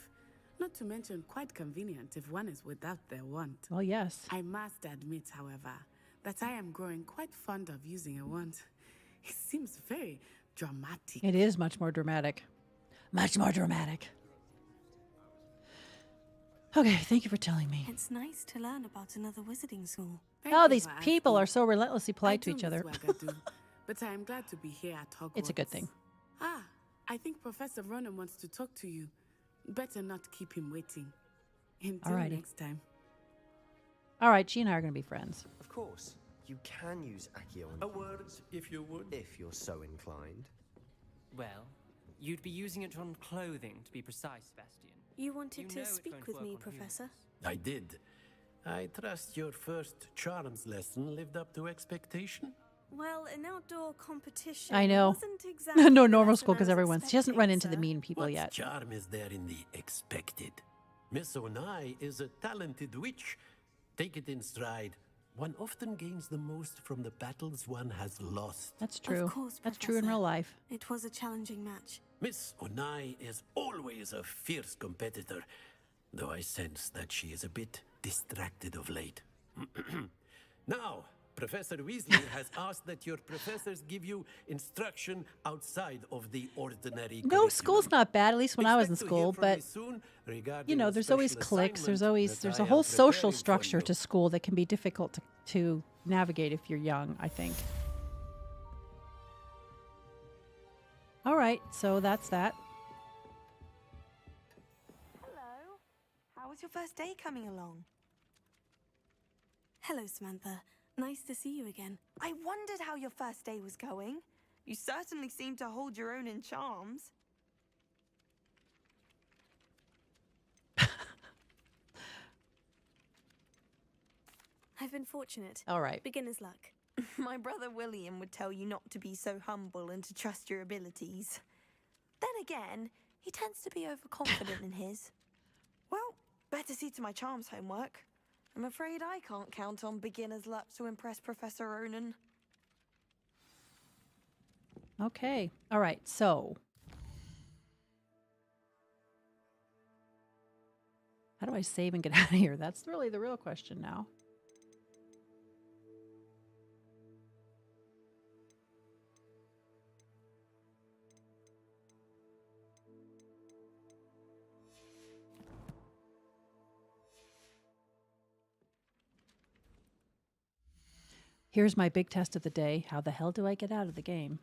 Not to mention quite convenient if one is without their wand. Well, yes. I must admit, however, that I am growing quite fond of using a wand. It seems very dramatic. It is much more dramatic. Much more dramatic. Okay, thank you for telling me. It's nice to learn about another wizarding school. Oh, these people are so relentlessly polite to each other. But I am glad to be here at Hogwarts. It's a good thing. Ah, I think Professor Ronan wants to talk to you. Better not keep him waiting. Until Alrighty. next time. All right, she and I are going to be friends. Of course, you can use Accio on A word, if you would. if you're so inclined. Well, you'd be using it on clothing, to be precise, Sebastian. You wanted You to know it's speak going to with work me, on Professor? I did. I trust your first charms lesson lived up to expectation. Well, an outdoor competition I know. wasn't exactly No the normal lesson school I because was everyone's. She hasn't run into the expecting, mean people What yet. charm is there in the expected? Miss Onai is a talented witch. Take it in stride. One often gains the most from the battles one has lost. That's true. Of course, That's true in real life. It was a challenging match. Miss Onai is always a fierce competitor, though I sense that she is a bit distracted of late. Now, Professor Weasley has asked that your professors give you instruction outside of the ordinary No, school's not bad, at least when I was in school, but you know, there's always cliques, there's a whole social structure to school that can be difficult to navigate if you're young, I think. All right, so that's that. Hello. How was your first day coming along? Hello, Samantha. Nice to see you again. I wondered how your first day was going. You certainly seem to hold your own in charms. I've been fortunate. All right. Beginner's luck. My brother William would tell you not to be so humble and to trust your abilities. Then again, he tends to be overconfident in his. Well, better see to my charms homework. I'm afraid I can't count on beginner's luck to impress Professor Ronan. Okay. All right. So, how do I save and get out of here? That's really the real question now. Here's my big test of the day. How the hell do I get out of the game?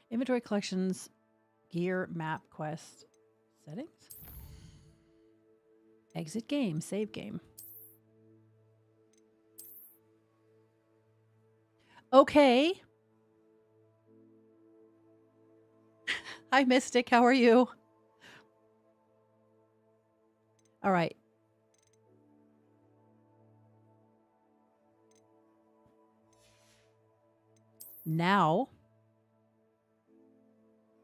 Inventory, collections, gear, map, quest, settings. Exit game, save game. Okay. Hi, Mystic. How are you? All right. Now,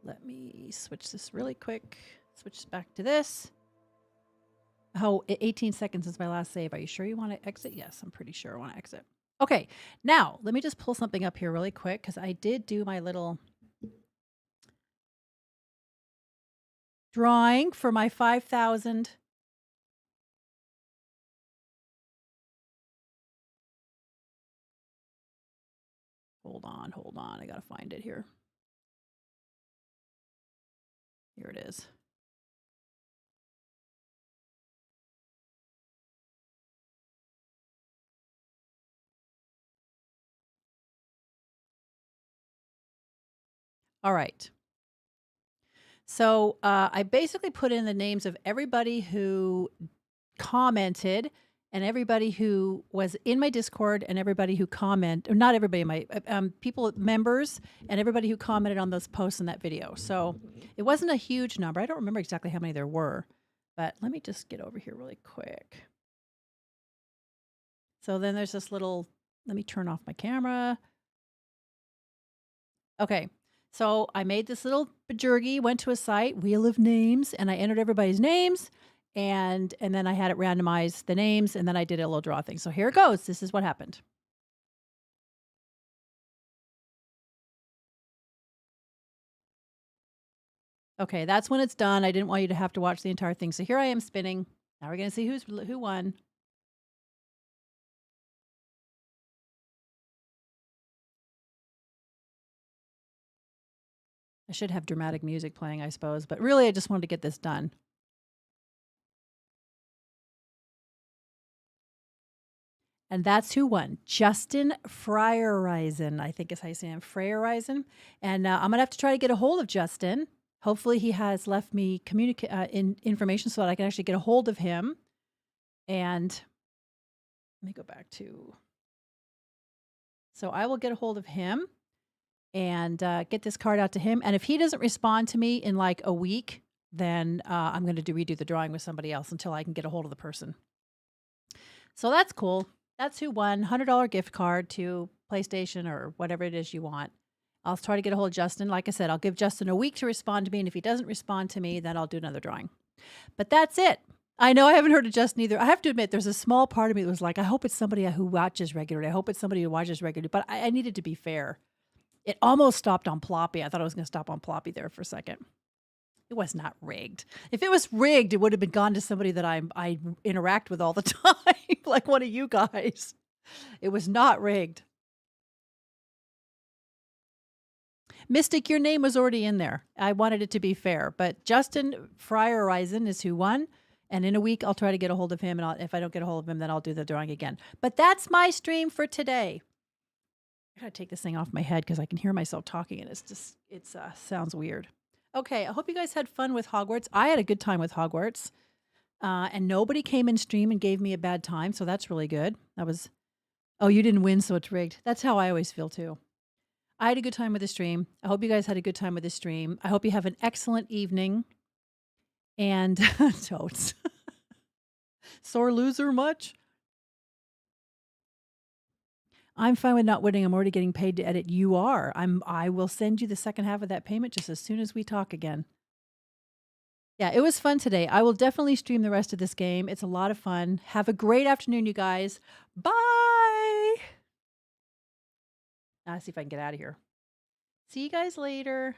let me switch this really quick. Switch back to this. Oh, 18 seconds is my last save. Are you sure you want to exit? Yes, I'm pretty sure I want to exit. Okay, now let me just pull something up here really quick because I did do my little drawing for my 5,000. Hold on. I got to find it here. Here it is. All right. So I basically put in the names of everybody who commented and everybody who was in my Discord and everybody who commented, or not everybody, my people, members, and everybody who commented on those posts in that video. So it wasn't a huge number. I don't remember exactly how many there were, but let me just get over here really quick. So then there's this little, let me turn off my camera. Okay. So I made this little bajurgi, went to a site, Wheel of Names, and I entered everybody's names. And then I had it randomize the names, and then I did a little draw thing. So here it goes. This is what happened. Okay, that's when it's done. I didn't want you to have to watch the entire thing. So here I am spinning. Now we're going to see who won. I should have dramatic music playing, I suppose. But really, I just wanted to get this done. And that's who won. Justin Freierreisen, I think is how you say it. Freierreisen. And I'm going to have to try to get a hold of Justin. Hopefully he has left me information so that I can actually get a hold of him. And let me go back to... So I will get a hold of him and get this card out to him. And if he doesn't respond to me in like a week, then I'm going to redo the drawing with somebody else until I can get a hold of the person. So that's cool. That's who won. $100 gift card to PlayStation or whatever it is you want. I'll try to get a hold of Justin. Like I said, I'll give Justin a week to respond to me. And if he doesn't respond to me, then I'll do another drawing. But that's it. I know I haven't heard of Justin either. I have to admit, there's a small part of me that was like, I hope it's somebody who watches regularly. I hope it's somebody who watches regularly. But I needed to be fair. It almost stopped on Ploppy. I thought I was going to stop on Ploppy there for a second. It was not rigged. If it was rigged, it would have been gone to somebody that I interact with all the time, like one of you guys. It was not rigged. Mystic, your name was already in there. I wanted it to be fair, but Justin Fryer-Horizon is who won. And in a week, I'll try to get a hold of him. And if I don't get a hold of him, then I'll do the drawing again. But that's my stream for today. I gotta take this thing off my head because I can hear myself talking and it sounds weird. Okay, I hope you guys had fun with Hogwarts. I had a good time with Hogwarts. And nobody came in stream and gave me a bad time, so that's really good. Oh, you didn't win, so it's rigged. That's how I always feel too. I had a good time with the stream. I hope you guys had a good time with the stream. I hope you have an excellent evening. And totes. Sore loser much? I'm fine with not winning. I'm already getting paid to edit. You are. I will send you the second half of that payment just as soon as we talk again. Yeah, it was fun today. I will definitely stream the rest of this game. It's a lot of fun. Have a great afternoon, you guys. Bye. Now, let's see if I can get out of here. See you guys later.